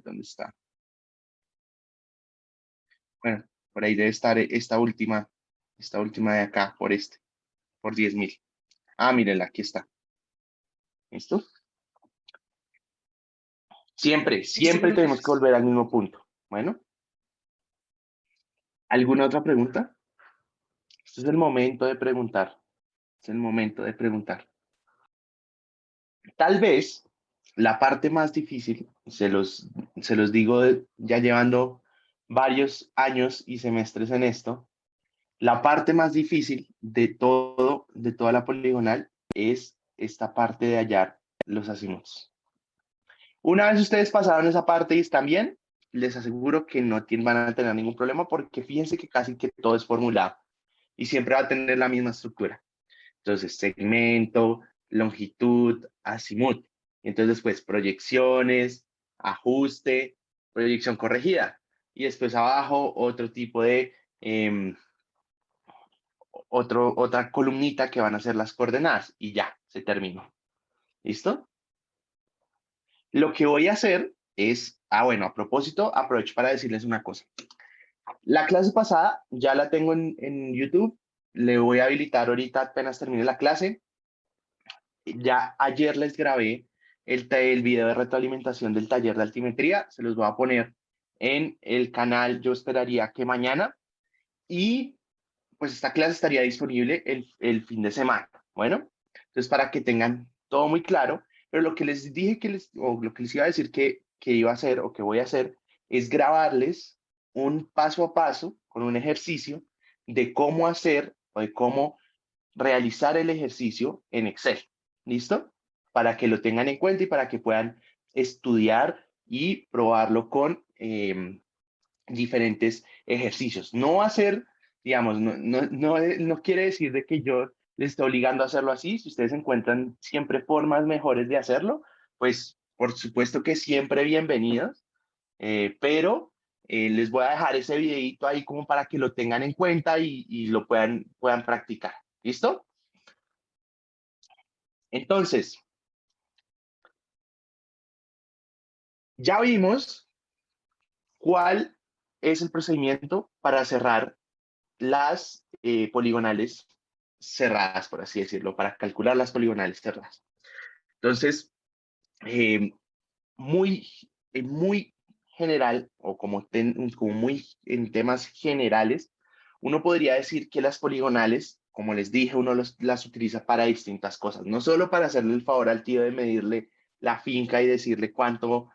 ¿dónde está? Bueno, por ahí debe estar esta última de acá, por 10.000. Ah, mírenla, aquí está. ¿Listo? Siempre, Listo, siempre profe. tenemos que volver al mismo punto. Bueno, ¿alguna otra pregunta? Este es el momento de preguntar. Es el momento de preguntar. Tal vez la parte más difícil, se los digo ya llevando varios años y semestres en esto, la parte más difícil de toda la poligonal es esta parte de hallar los azimuts. Una vez ustedes pasaron esa parte y están bien, les aseguro que no van a tener ningún problema porque fíjense que casi que todo es formulado y siempre va a tener la misma estructura. Entonces, segmento, longitud, azimut. Entonces, después, proyecciones, ajuste, proyección corregida. Y después abajo, otro tipo de, otra columnita que van a ser las coordenadas. Y ya, se terminó. ¿Listo? Lo que voy a hacer es, bueno, a propósito, aprovecho para decirles una cosa. La clase pasada ya la tengo en YouTube. Le voy a habilitar ahorita apenas termine la clase. Ya ayer les grabé el video de retroalimentación del taller de altimetría. Se los voy a poner en el canal, yo esperaría que mañana. Y pues esta clase estaría disponible el fin de semana. Bueno, entonces para que tengan todo muy claro, pero lo que les dije o lo que les iba a decir que iba a hacer o que voy a hacer es grabarles un paso a paso con un ejercicio de cómo hacer o de cómo realizar el ejercicio en Excel. ¿Listo? Para que lo tengan en cuenta y para que puedan estudiar y probarlo con diferentes ejercicios. No hacer, digamos, no quiere decir de que yo les esté obligando a hacerlo así. Si ustedes encuentran siempre formas mejores de hacerlo, pues por supuesto que siempre bienvenidos, pero les voy a dejar ese videito ahí como para que lo tengan en cuenta y lo puedan practicar. ¿Listo? Entonces, ya vimos cuál es el procedimiento para cerrar las poligonales cerradas, por así decirlo, para calcular las poligonales cerradas. Entonces, eh, muy, muy general, o como muy en temas generales, uno podría decir que las poligonales, como les dije, uno las utiliza para distintas cosas, no solo para hacerle el favor al tío de medirle la finca y decirle cuánto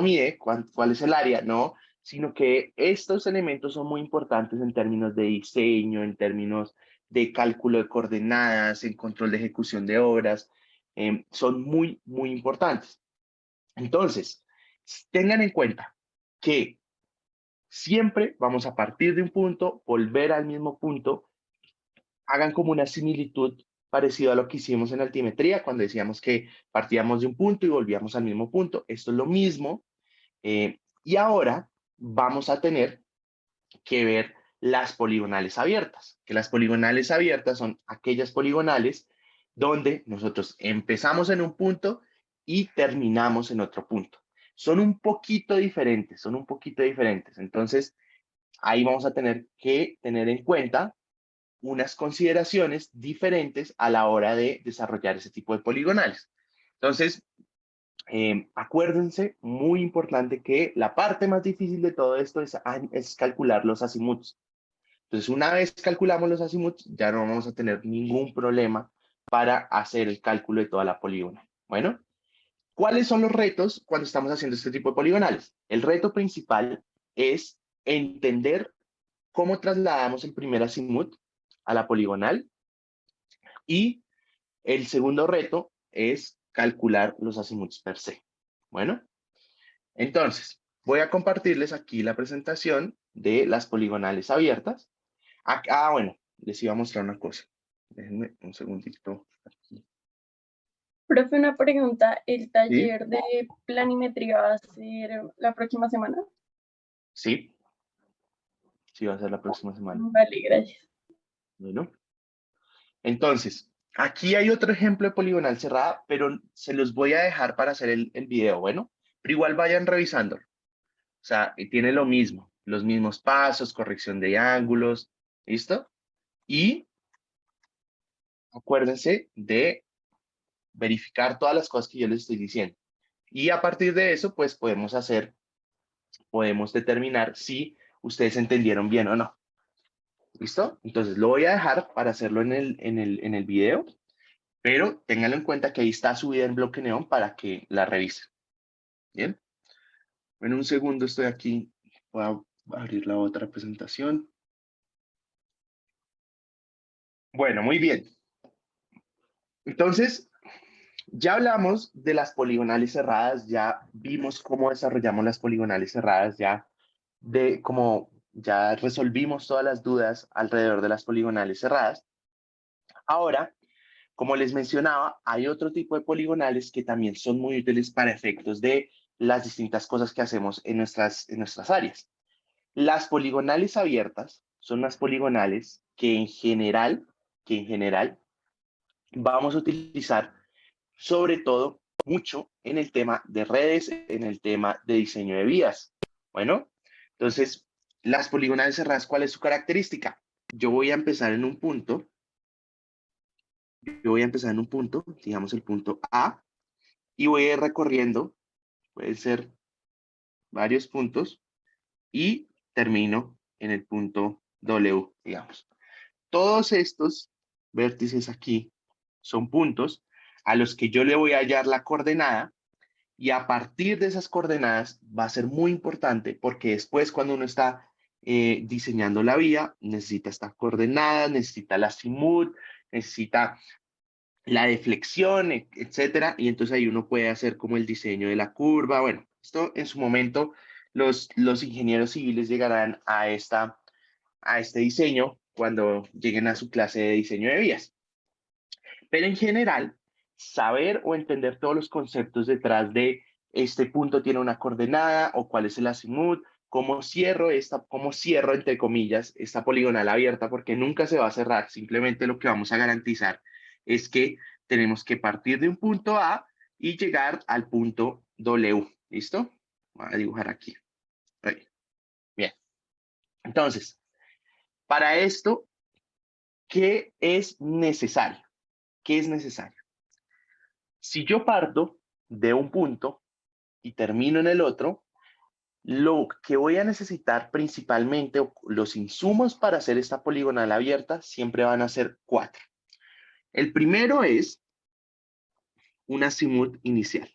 mide, cuál es el área, no, sino que estos elementos son muy importantes en términos de diseño, en términos de cálculo de coordenadas, en control de ejecución de obras, son muy, muy importantes. Entonces, tengan en cuenta que siempre vamos a partir de un punto, volver al mismo punto, hagan como una similitud parecido a lo que hicimos en altimetría, cuando decíamos que partíamos de un punto y volvíamos al mismo punto. Esto es lo mismo. Y ahora vamos a tener que ver las poligonales abiertas, que las poligonales abiertas son aquellas poligonales donde nosotros empezamos en un punto y terminamos en otro punto. Son un poquito diferentes, son un poquito diferentes. Entonces, ahí vamos a tener que tener en cuenta unas consideraciones diferentes a la hora de desarrollar ese tipo de poligonales. Entonces, acuérdense, muy importante, que la parte más difícil de todo esto es calcular los azimuts. Entonces, una vez calculamos los azimuts, ya no vamos a tener ningún problema para hacer el cálculo de toda la polígona. Bueno, ¿cuáles son los retos cuando estamos haciendo este tipo de poligonales? El reto principal es entender cómo trasladamos el primer azimut a la poligonal, y el segundo reto es calcular los azimuts per se. Bueno, entonces voy a compartirles aquí la presentación de las poligonales abiertas. Bueno, les iba a mostrar una cosa. Déjenme un segundito aquí. Profe, una pregunta, ¿el ¿Sí? taller de planimetría va a ser la próxima semana? Sí, sí va a ser la próxima semana. Vale, gracias. Bueno, entonces, aquí hay otro ejemplo de poligonal cerrada, pero se los voy a dejar para hacer el video, bueno, pero igual vayan revisándolo. O sea, tiene lo mismo, los mismos pasos, corrección de ángulos, ¿listo? Y acuérdense de verificar todas las cosas que yo les estoy diciendo. Y a partir de eso, pues podemos determinar si ustedes entendieron bien o no. ¿Listo? Entonces lo voy a dejar para hacerlo en el video, pero ténganlo en cuenta que ahí está subida en bloque neón para que la revisen. ¿Bien? En un segundo estoy aquí, voy a abrir la otra presentación. Bueno, muy bien. Entonces, ya hablamos de las poligonales cerradas, ya vimos cómo desarrollamos las poligonales cerradas, ya resolvimos todas las dudas alrededor de las poligonales cerradas. Ahora, como les mencionaba, hay otro tipo de poligonales que también son muy útiles para efectos de las distintas cosas que hacemos en nuestras áreas. Las poligonales abiertas son las poligonales que en general vamos a utilizar sobre todo mucho en el tema de redes, en el tema de diseño de vías. Bueno, entonces, las poligonales cerradas, ¿cuál es su característica? Yo voy a empezar en un punto, digamos el punto A, y voy a ir recorriendo, pueden ser varios puntos, y termino en el punto W, digamos. Todos estos vértices aquí son puntos a los que yo le voy a hallar la coordenada, y a partir de esas coordenadas va a ser muy importante, porque después cuando uno está diseñando la vía, necesita estas coordenadas, necesita la azimut, necesita la deflexión, etcétera, y entonces ahí uno puede hacer como el diseño de la curva. Bueno, esto en su momento los ingenieros civiles llegarán a este diseño cuando lleguen a su clase de diseño de vías. Pero en general, saber o entender todos los conceptos detrás de este punto tiene una coordenada, o cuál es el azimut, cómo cierro entre comillas esta poligonal abierta, porque nunca se va a cerrar. Simplemente lo que vamos a garantizar es que tenemos que partir de un punto A y llegar al punto W. ¿Listo? Voy a dibujar aquí. Ahí. Bien. Entonces, para esto, ¿qué es necesario? ¿Qué es necesario? Si yo parto de un punto y termino en el otro, lo que voy a necesitar principalmente, o los insumos para hacer esta poligonal abierta, siempre van a ser 4. El primero es un azimut inicial.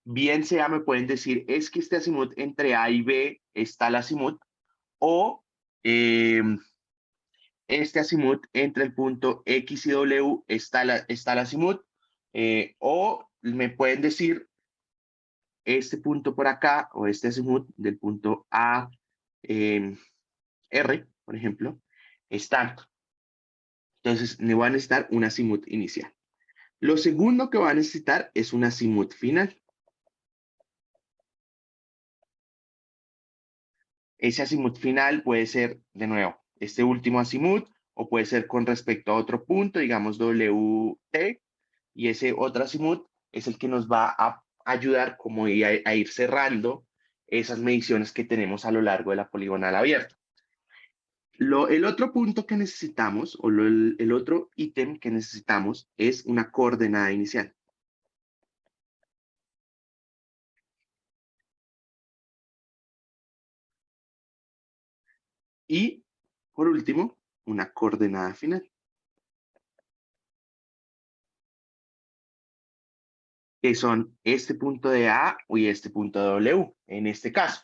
Bien sea, me pueden decir, es que este azimut entre A y B está el azimut, o este azimut entre el punto X y W está el azimut, o me pueden decir, este punto por acá, o este azimut del punto A, R, por ejemplo, está. Entonces, me va a necesitar un azimut inicial. Lo segundo que va a necesitar es un azimut final. Ese azimut final puede ser, de nuevo, este último azimut, o puede ser con respecto a otro punto, digamos WT, y ese otro azimut es el que nos va a ayudar como a ir cerrando esas mediciones que tenemos a lo largo de la poligonal abierta. El otro punto que necesitamos, o el otro ítem que necesitamos, es una coordenada inicial. Y, por último, una coordenada final, que son este punto de A y este punto de W. En este caso,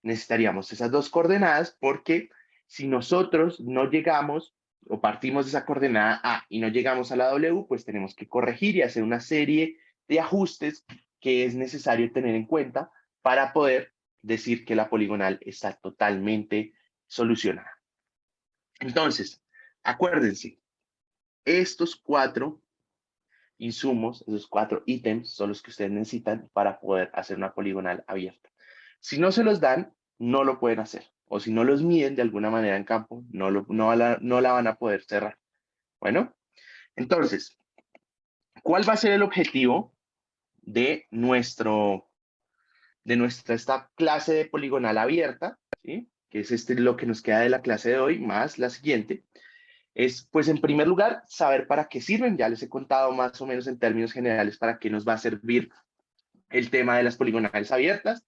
necesitaríamos esas dos coordenadas porque si nosotros no llegamos o partimos de esa coordenada A y no llegamos a la W, pues tenemos que corregir y hacer una serie de ajustes que es necesario tener en cuenta para poder decir que la poligonal está totalmente solucionada. Entonces, acuérdense, estos 4 insumos, esos 4 ítems son los que ustedes necesitan para poder hacer una poligonal abierta. Si no se los dan, no lo pueden hacer. O si no los miden de alguna manera en campo, no la van a poder cerrar. Bueno, entonces, ¿cuál va a ser el objetivo de esta clase de poligonal abierta? ¿Sí? Que es lo que nos queda de la clase de hoy, más la siguiente. Es, pues, en primer lugar, saber para qué sirven. Ya les he contado más o menos en términos generales para qué nos va a servir el tema de las poligonales abiertas.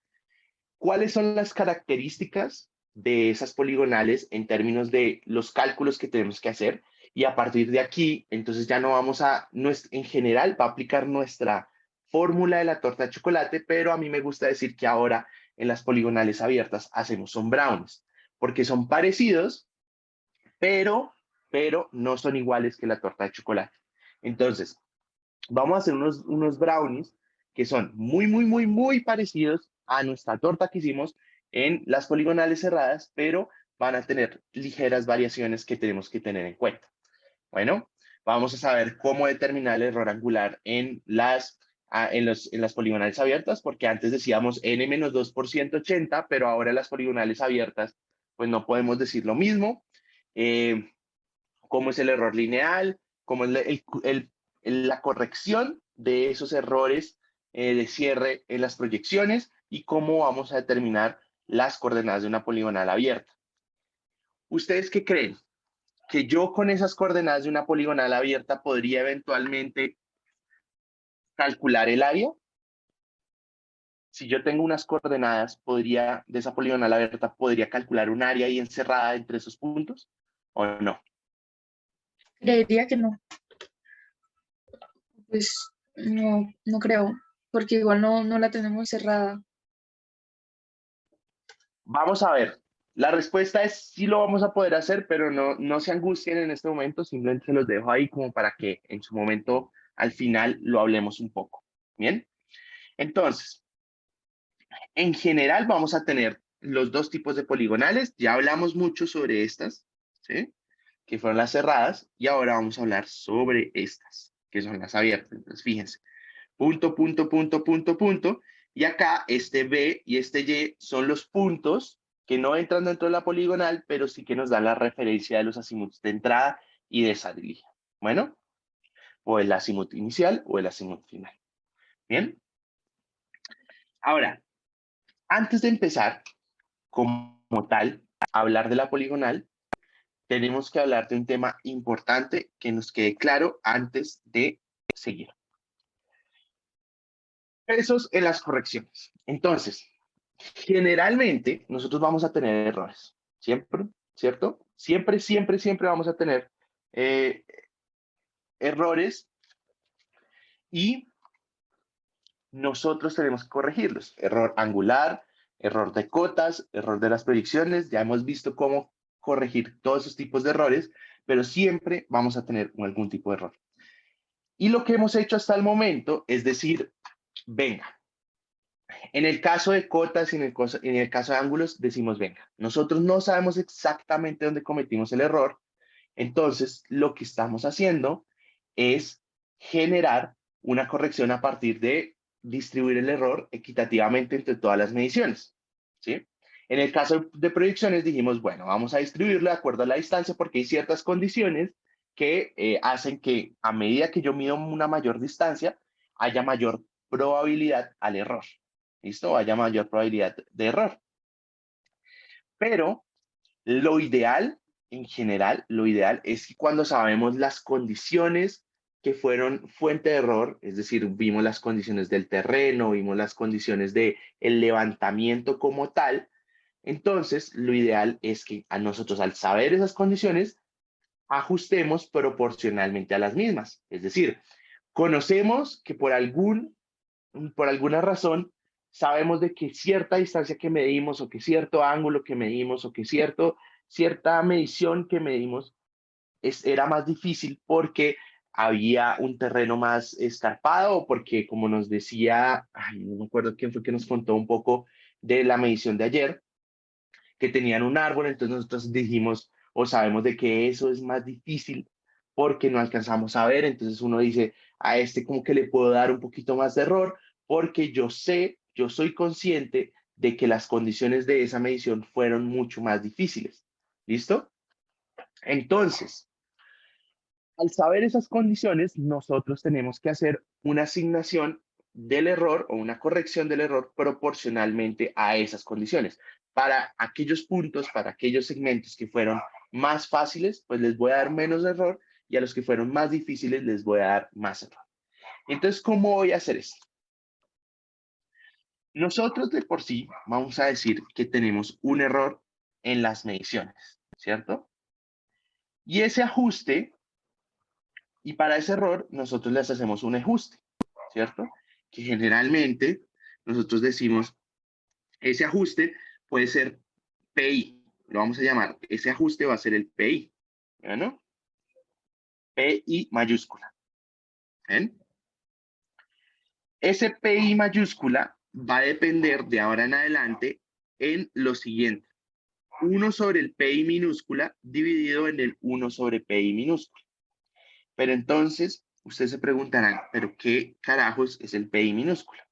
¿Cuáles son las características de esas poligonales en términos de los cálculos que tenemos que hacer? Y a partir de aquí, entonces ya no vamos en general, va a aplicar nuestra fórmula de la torta de chocolate, pero a mí me gusta decir que ahora en las poligonales abiertas son brownies, porque son parecidos, pero no son iguales que la torta de chocolate. Entonces, vamos a hacer unos brownies que son muy, muy, muy, muy parecidos a nuestra torta que hicimos en las poligonales cerradas, pero van a tener ligeras variaciones que tenemos que tener en cuenta. Bueno, vamos a saber cómo determinar el error angular en las poligonales abiertas, porque antes decíamos n-2 por 180, pero ahora en las poligonales abiertas, pues no podemos decir lo mismo. Cómo es el error lineal, cómo es la corrección de esos errores de cierre en las proyecciones y cómo vamos a determinar las coordenadas de una poligonal abierta. ¿Ustedes qué creen? ¿Que yo con esas coordenadas de una poligonal abierta podría eventualmente calcular el área? Si yo tengo unas coordenadas, de esa poligonal abierta, ¿podría calcular un área ahí encerrada entre esos puntos o no? Creería que no. Pues no creo, porque igual no la tenemos cerrada. Vamos a ver. La respuesta es sí lo vamos a poder hacer, pero no se angustien en este momento, simplemente se los dejo ahí como para que en su momento al final lo hablemos un poco. Bien, entonces, en general vamos a tener los dos tipos de poligonales. Ya hablamos mucho sobre estas, ¿sí? Que fueron las cerradas, y ahora vamos a hablar sobre estas, que son las abiertas. Entonces, fíjense, punto, punto, punto, punto, punto, y acá este B y este Y son los puntos que no entran dentro de la poligonal, pero sí que nos dan la referencia de los azimuts de entrada y de salida. Bueno, o el azimut inicial o el azimut final. Bien. Ahora, antes de empezar, como tal, a hablar de la poligonal, tenemos que hablar de un tema importante que nos quede claro antes de seguir. Pesos en las correcciones. Entonces, generalmente nosotros vamos a tener errores. Siempre, ¿cierto? Siempre, siempre, siempre vamos a tener errores y nosotros tenemos que corregirlos. Error angular, error de cotas, error de las proyecciones. Ya hemos visto cómo corregir todos esos tipos de errores, pero siempre vamos a tener algún tipo de error. Y lo que hemos hecho hasta el momento es decir, venga, en el caso de cotas y en el caso de ángulos decimos, venga, nosotros no sabemos exactamente dónde cometimos el error, entonces lo que estamos haciendo es generar una corrección a partir de distribuir el error equitativamente entre todas las mediciones, ¿sí? En el caso de proyecciones dijimos, bueno, vamos a distribuirlo de acuerdo a la distancia porque hay ciertas condiciones que hacen que a medida que yo mido una mayor distancia, haya mayor probabilidad al error. ¿Listo? Haya mayor probabilidad de error. Pero lo ideal, en general, lo ideal es que cuando sabemos las condiciones que fueron fuente de error, es decir, vimos las condiciones del terreno, vimos las condiciones del levantamiento como tal, entonces lo ideal es que a nosotros al saber esas condiciones, ajustemos proporcionalmente a las mismas. Es decir, conocemos que por alguna razón sabemos de que cierta distancia que medimos o que cierto ángulo que medimos o que cierta medición que medimos era más difícil porque había un terreno más escarpado o porque, como nos decía, ay, no me acuerdo quién fue que nos contó un poco de la medición de ayer, que tenían un árbol, entonces nosotros dijimos o sabemos de que eso es más difícil porque no alcanzamos a ver, entonces uno dice, a este como que le puedo dar un poquito más de error porque yo sé, yo soy consciente de que las condiciones de esa medición fueron mucho más difíciles. ¿Listo? Entonces, al saber esas condiciones, nosotros tenemos que hacer una asignación del error o una corrección del error proporcionalmente a esas condiciones. Para aquellos puntos, para aquellos segmentos que fueron más fáciles, pues les voy a dar menos error y a los que fueron más difíciles les voy a dar más error. Entonces, ¿cómo voy a hacer esto? Nosotros de por sí vamos a decir que tenemos un error en las mediciones, ¿cierto? Y ese ajuste, y para ese error nosotros les hacemos un ajuste, ¿cierto? Que generalmente nosotros decimos, ese ajuste puede ser PI, lo vamos a llamar, ese ajuste va a ser el PI, ¿no? PI mayúscula, ¿ven? Ese PI mayúscula va a depender de ahora en adelante en lo siguiente. 1 sobre el PI minúscula dividido en el 1 sobre PI minúscula. Pero entonces, ustedes se preguntarán, ¿pero qué carajos es el PI minúscula?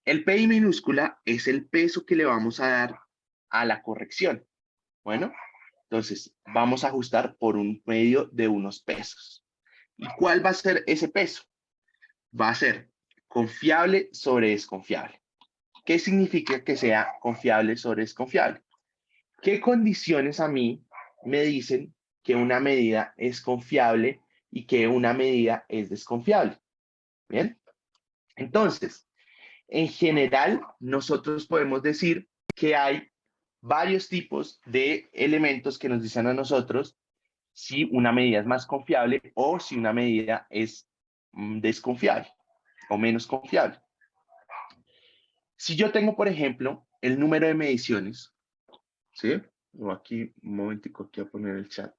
El PI minúscula es el peso que le vamos a dar a la corrección. Bueno, entonces vamos a ajustar por un medio de unos pesos. ¿Y cuál va a ser ese peso? Va a ser confiable sobre desconfiable. ¿Qué significa que sea confiable sobre desconfiable? ¿Qué condiciones a mí me dicen que una medida es confiable y que una medida es desconfiable? Bien, entonces, en general, nosotros podemos decir que hay varios tipos de elementos que nos dicen a nosotros si una medida es más confiable o si una medida es desconfiable o menos confiable. Si yo tengo, por ejemplo, el número de mediciones, ¿sí? O aquí, un momentico, aquí voy a poner el chat.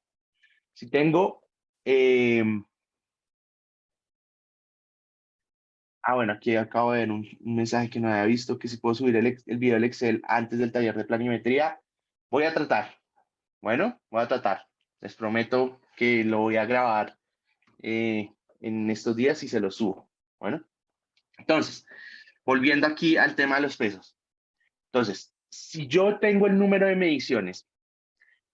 Si tengo, bueno, aquí acabo de ver un mensaje que no había visto, que si puedo subir el video del Excel antes del taller de planimetría, voy a tratar. Bueno, voy a tratar. Les prometo que lo voy a grabar en estos días y se lo subo. Bueno, entonces, volviendo aquí al tema de los pesos. Entonces, si yo tengo el número de mediciones,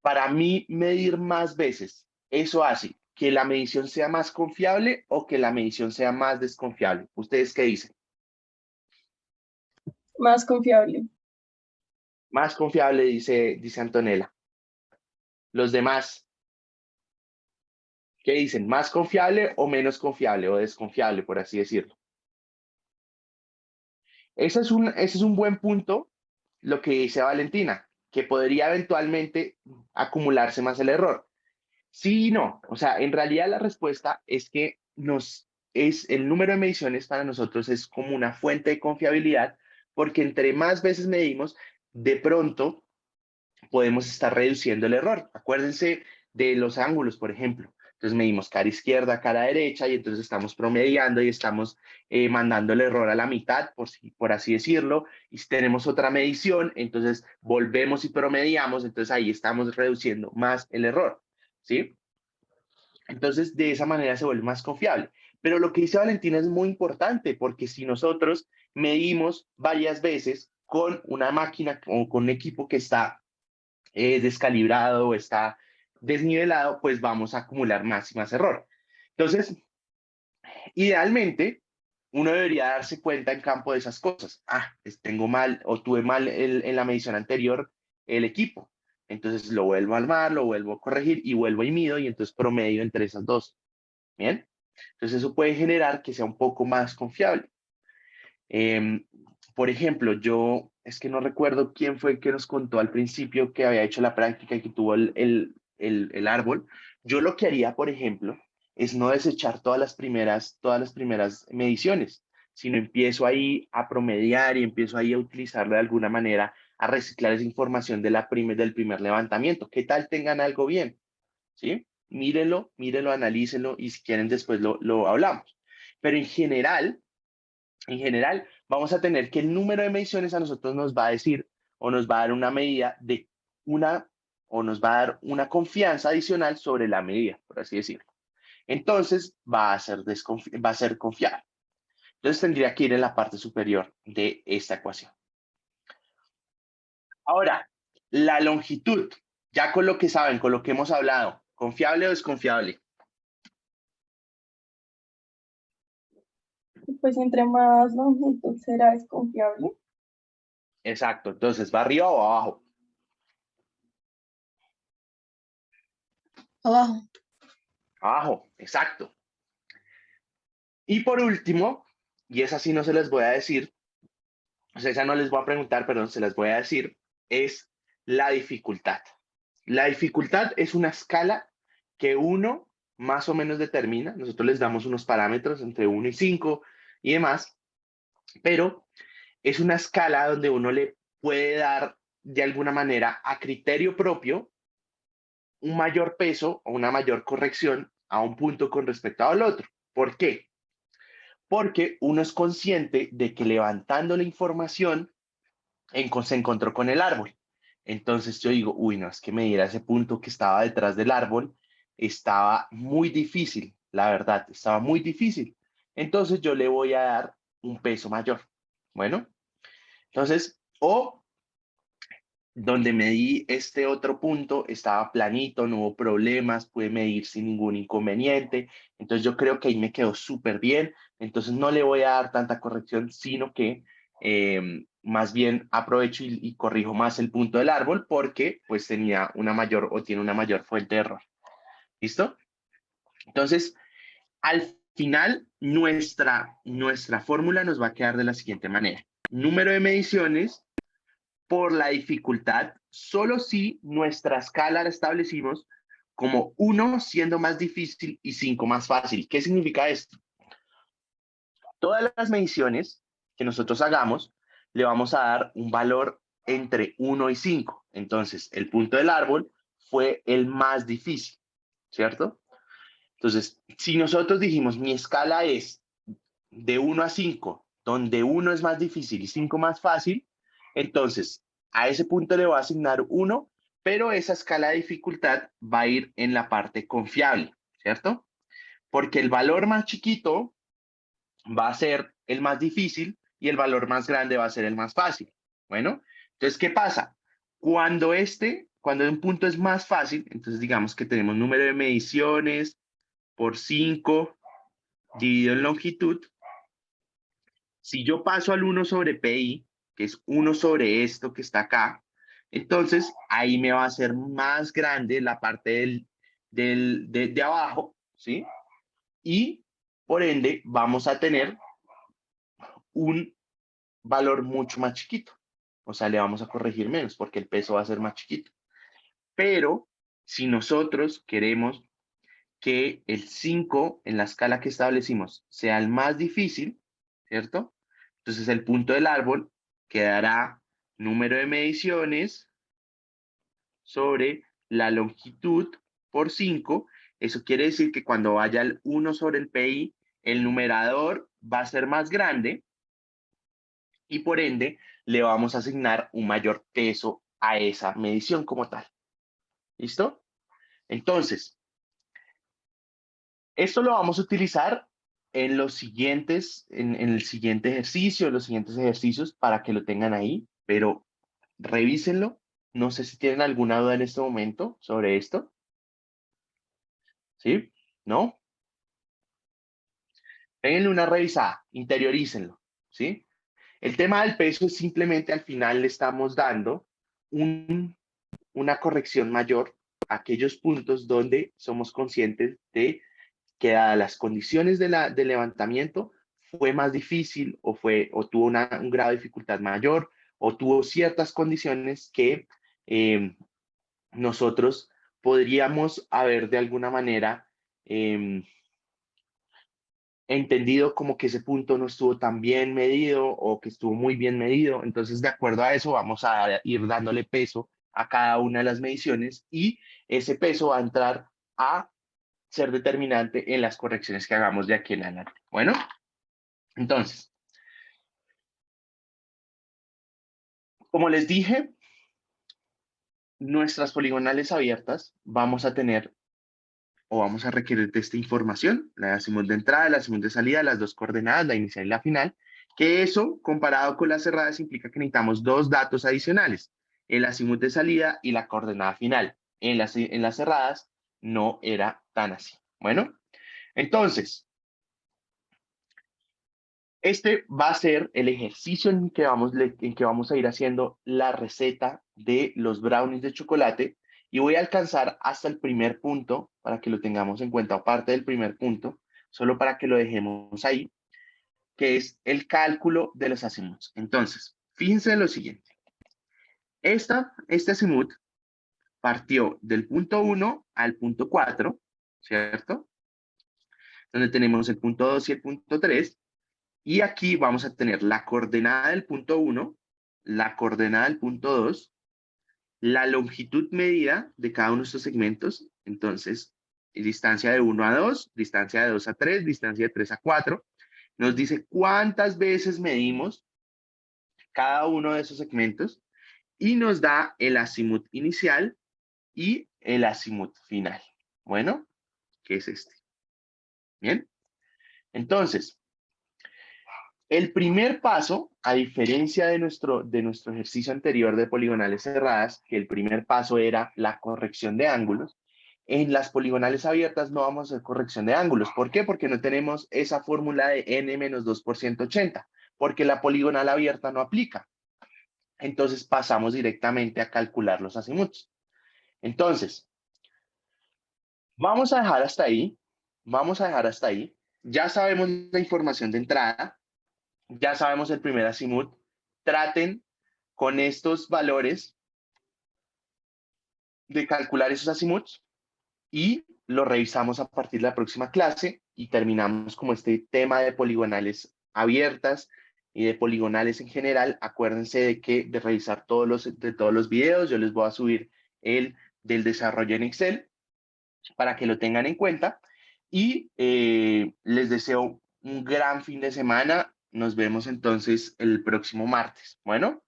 para mí medir más veces, ¿eso hace que la medición sea más confiable o que la medición sea más desconfiable? ¿Ustedes qué dicen? Más confiable. Más confiable, dice Antonella. Los demás, ¿qué dicen? ¿Más confiable o menos confiable o desconfiable, por así decirlo? Ese es un buen punto, lo que dice Valentina, que podría eventualmente acumularse más el error. Sí y no. O sea, en realidad la respuesta es que el número de mediciones para nosotros es como una fuente de confiabilidad, porque entre más veces medimos, de pronto podemos estar reduciendo el error. Acuérdense de los ángulos, por ejemplo. Entonces medimos cara izquierda, cara derecha, y entonces estamos promediando y estamos mandando el error a la mitad, por así decirlo. Y si tenemos otra medición, entonces volvemos y promediamos, entonces ahí estamos reduciendo más el error, ¿sí? Entonces, de esa manera se vuelve más confiable. Pero lo que dice Valentina es muy importante, porque si nosotros medimos varias veces con una máquina o con un equipo que está descalibrado o está desnivelado, pues vamos a acumular más y más error. Entonces, idealmente, uno debería darse cuenta en campo de esas cosas. Tengo mal o tuve mal en la medición anterior el equipo. Entonces lo vuelvo a armar, lo vuelvo a corregir y vuelvo y mido y entonces promedio entre esas dos. Bien. Entonces eso puede generar que sea un poco más confiable. Em, por ejemplo, es que no recuerdo quién fue que nos contó al principio que había hecho la práctica y que tuvo el árbol. Yo lo que haría, por ejemplo, es no desechar todas las primeras mediciones, sino empiezo ahí a promediar y empiezo ahí a utilizarlo de alguna manera, a reciclar esa información del primer levantamiento. ¿Qué tal tengan algo bien? ¿Sí? Mírenlo, analícenlo y si quieren después lo hablamos. Pero en general, vamos a tener que el número de mediciones a nosotros nos va a decir o nos va a dar una medida de una o nos va a dar una confianza adicional sobre la medida, por así decirlo. Entonces va a ser confiable. Entonces tendría que ir en la parte superior de esta ecuación. Ahora, la longitud, ya con lo que saben, con lo que hemos hablado, ¿confiable o desconfiable? Pues entre más longitud será, es confiable. Exacto, entonces, ¿va arriba o abajo? Abajo. Abajo, exacto. Y por último, y esa sí no se les voy a decir, o sea, esa no les voy a preguntar, perdón, se las voy a decir, es la dificultad. La dificultad es una escala que uno más o menos determina. Nosotros les damos unos parámetros entre 1 y 5 y demás, pero es una escala donde uno le puede dar de alguna manera a criterio propio un mayor peso o una mayor corrección a un punto con respecto al otro. ¿Por qué? Porque uno es consciente de que levantando la información se encontró con el árbol. Entonces yo digo, uy, no, es que medir a ese punto que estaba detrás del árbol estaba muy difícil, la verdad, estaba muy difícil. Entonces yo le voy a dar un peso mayor. Bueno, entonces, o donde medí este otro punto, estaba planito, no hubo problemas, pude medir sin ningún inconveniente. Entonces yo creo que ahí me quedó súper bien. Entonces no le voy a dar tanta corrección, sino que más bien aprovecho y corrijo más el punto del árbol porque pues tenía una mayor o tiene una mayor fuente de error. ¿Listo? Entonces, al final, nuestra fórmula nos va a quedar de la siguiente manera. Número de mediciones por la dificultad, solo si nuestra escala la establecimos como 1 siendo más difícil y 5 más fácil. ¿Qué significa esto? Todas las mediciones que nosotros hagamos, le vamos a dar un valor entre 1 y 5. Entonces, el punto del árbol fue el más difícil, ¿cierto? Entonces, si nosotros dijimos mi escala es de 1 a 5, donde 1 es más difícil y 5 más fácil, entonces a ese punto le voy a asignar 1, pero esa escala de dificultad va a ir en la parte confiable, ¿cierto? Porque el valor más chiquito va a ser el más difícil y el valor más grande va a ser el más fácil. Bueno, Entonces, ¿qué pasa? Cuando un punto es más fácil, entonces digamos que tenemos número de mediciones por 5 dividido en longitud. Si yo paso al 1 sobre pi, que es 1 sobre esto que está acá, entonces ahí me va a ser más grande la parte de abajo, ¿sí? Y por ende vamos a tener un valor mucho más chiquito. O sea, le vamos a corregir menos porque el peso va a ser más chiquito. Pero si nosotros queremos que el 5 en la escala que establecimos sea el más difícil, ¿cierto? Entonces el punto del árbol quedará número de mediciones sobre la longitud por 5. Eso quiere decir que cuando vaya el 1 sobre el pi, el numerador va a ser más grande y por ende le vamos a asignar un mayor peso a esa medición como tal. ¿Listo? Entonces, esto lo vamos a utilizar en los siguientes, en el siguiente ejercicio, en los siguientes ejercicios para que lo tengan ahí, pero revísenlo. No sé si tienen alguna duda en este momento sobre esto. ¿Sí? ¿No? Péguenle una revisada, interiorícenlo. ¿Sí? El tema del peso es simplemente al final le estamos dando una corrección mayor a aquellos puntos donde somos conscientes de que dadas las condiciones del levantamiento fue más difícil o tuvo un grado de dificultad mayor o tuvo ciertas condiciones que nosotros podríamos haber de alguna manera entendido como que ese punto no estuvo tan bien medido o que estuvo muy bien medido. Entonces, de acuerdo a eso, vamos a ir dándole peso a cada una de las mediciones y ese peso va a entrar a ser determinante en las correcciones que hagamos de aquí en adelante. Bueno, entonces, como les dije, nuestras poligonales abiertas vamos a tener o vamos a requerir de esta información, la azimut de entrada, la azimut de salida, las dos coordenadas, la inicial y la final, que eso, comparado con las cerradas, implica que necesitamos dos datos adicionales, el azimut de salida y la coordenada final. En las cerradas no era tan así. Bueno, entonces, este va a ser el ejercicio en que vamos a ir haciendo la receta de los brownies de chocolate y voy a alcanzar hasta el primer punto para que lo tengamos en cuenta, o parte del primer punto, solo para que lo dejemos ahí, que es el cálculo de los azimuts. Entonces, fíjense en lo siguiente. Este azimut partió del punto 1 al punto 4, ¿cierto? Donde tenemos el punto 2 y el punto 3. Y aquí vamos a tener la coordenada del punto 1, la coordenada del punto 2, la longitud medida de cada uno de estos segmentos. Entonces, distancia de 1 a 2, distancia de 2 a 3, distancia de 3 a 4. Nos dice cuántas veces medimos cada uno de esos segmentos y nos da el azimut inicial y el azimut final. Bueno, ¿qué es este? Bien. Entonces, el primer paso, a diferencia de nuestro ejercicio anterior de poligonales cerradas, que el primer paso era la corrección de ángulos, en las poligonales abiertas no vamos a hacer corrección de ángulos. ¿Por qué? Porque no tenemos esa fórmula de n menos 2 por 180, porque la poligonal abierta no aplica. Entonces pasamos directamente a calcular los azimuts. Entonces, vamos a dejar hasta ahí. Vamos a dejar hasta ahí. Ya sabemos la información de entrada. Ya sabemos el primer azimut. Traten con estos valores de calcular esos azimuts y lo revisamos a partir de la próxima clase y terminamos como este tema de poligonales abiertas y de poligonales en general. Acuérdense de revisar todos los videos. Yo les voy a subir el del desarrollo en Excel para que lo tengan en cuenta y les deseo un gran fin de semana. Nos vemos entonces el próximo martes. Bueno,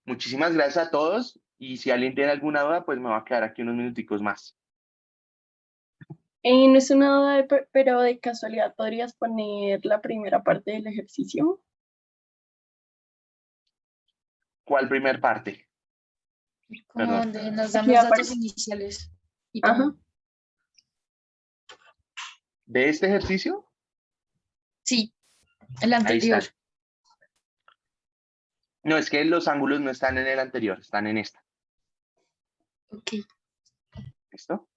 muchísimas gracias a todos y si alguien tiene alguna duda, pues me va a quedar aquí unos minuticos más. No es una duda, pero de casualidad, ¿podrías poner la primera parte del ejercicio? ¿Cuál primer parte? Como Perdón. donde nos dan Aquí los aparece. datos iniciales. Y Ajá. todo. ¿De este ejercicio? Sí, el Ahí anterior. están. No, es que los ángulos no están en el anterior, están en esta. Ok. ¿Listo?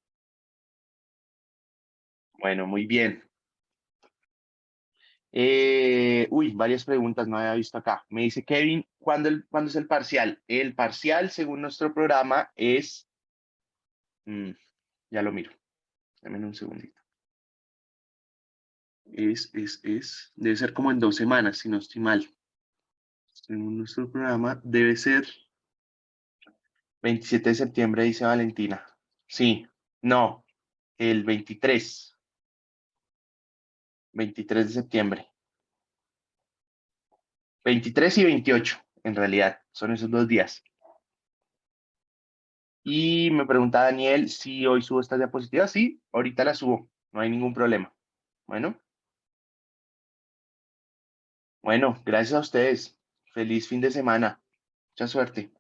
Bueno, muy bien. Varias preguntas no había visto acá. Me dice Kevin, ¿cuándo es el parcial? El parcial, según nuestro programa, es... ya lo miro. Dame un segundito. Debe ser como en 2 semanas, si no estoy mal. Según nuestro programa, debe ser 27 de septiembre, dice Valentina. Sí, no, el 23 de septiembre. 23 y 28, en realidad, son esos 2 días. Y me pregunta Daniel si hoy subo estas diapositivas. Sí, ahorita las subo, no hay ningún problema. Bueno, gracias a ustedes. Feliz fin de semana. Mucha suerte.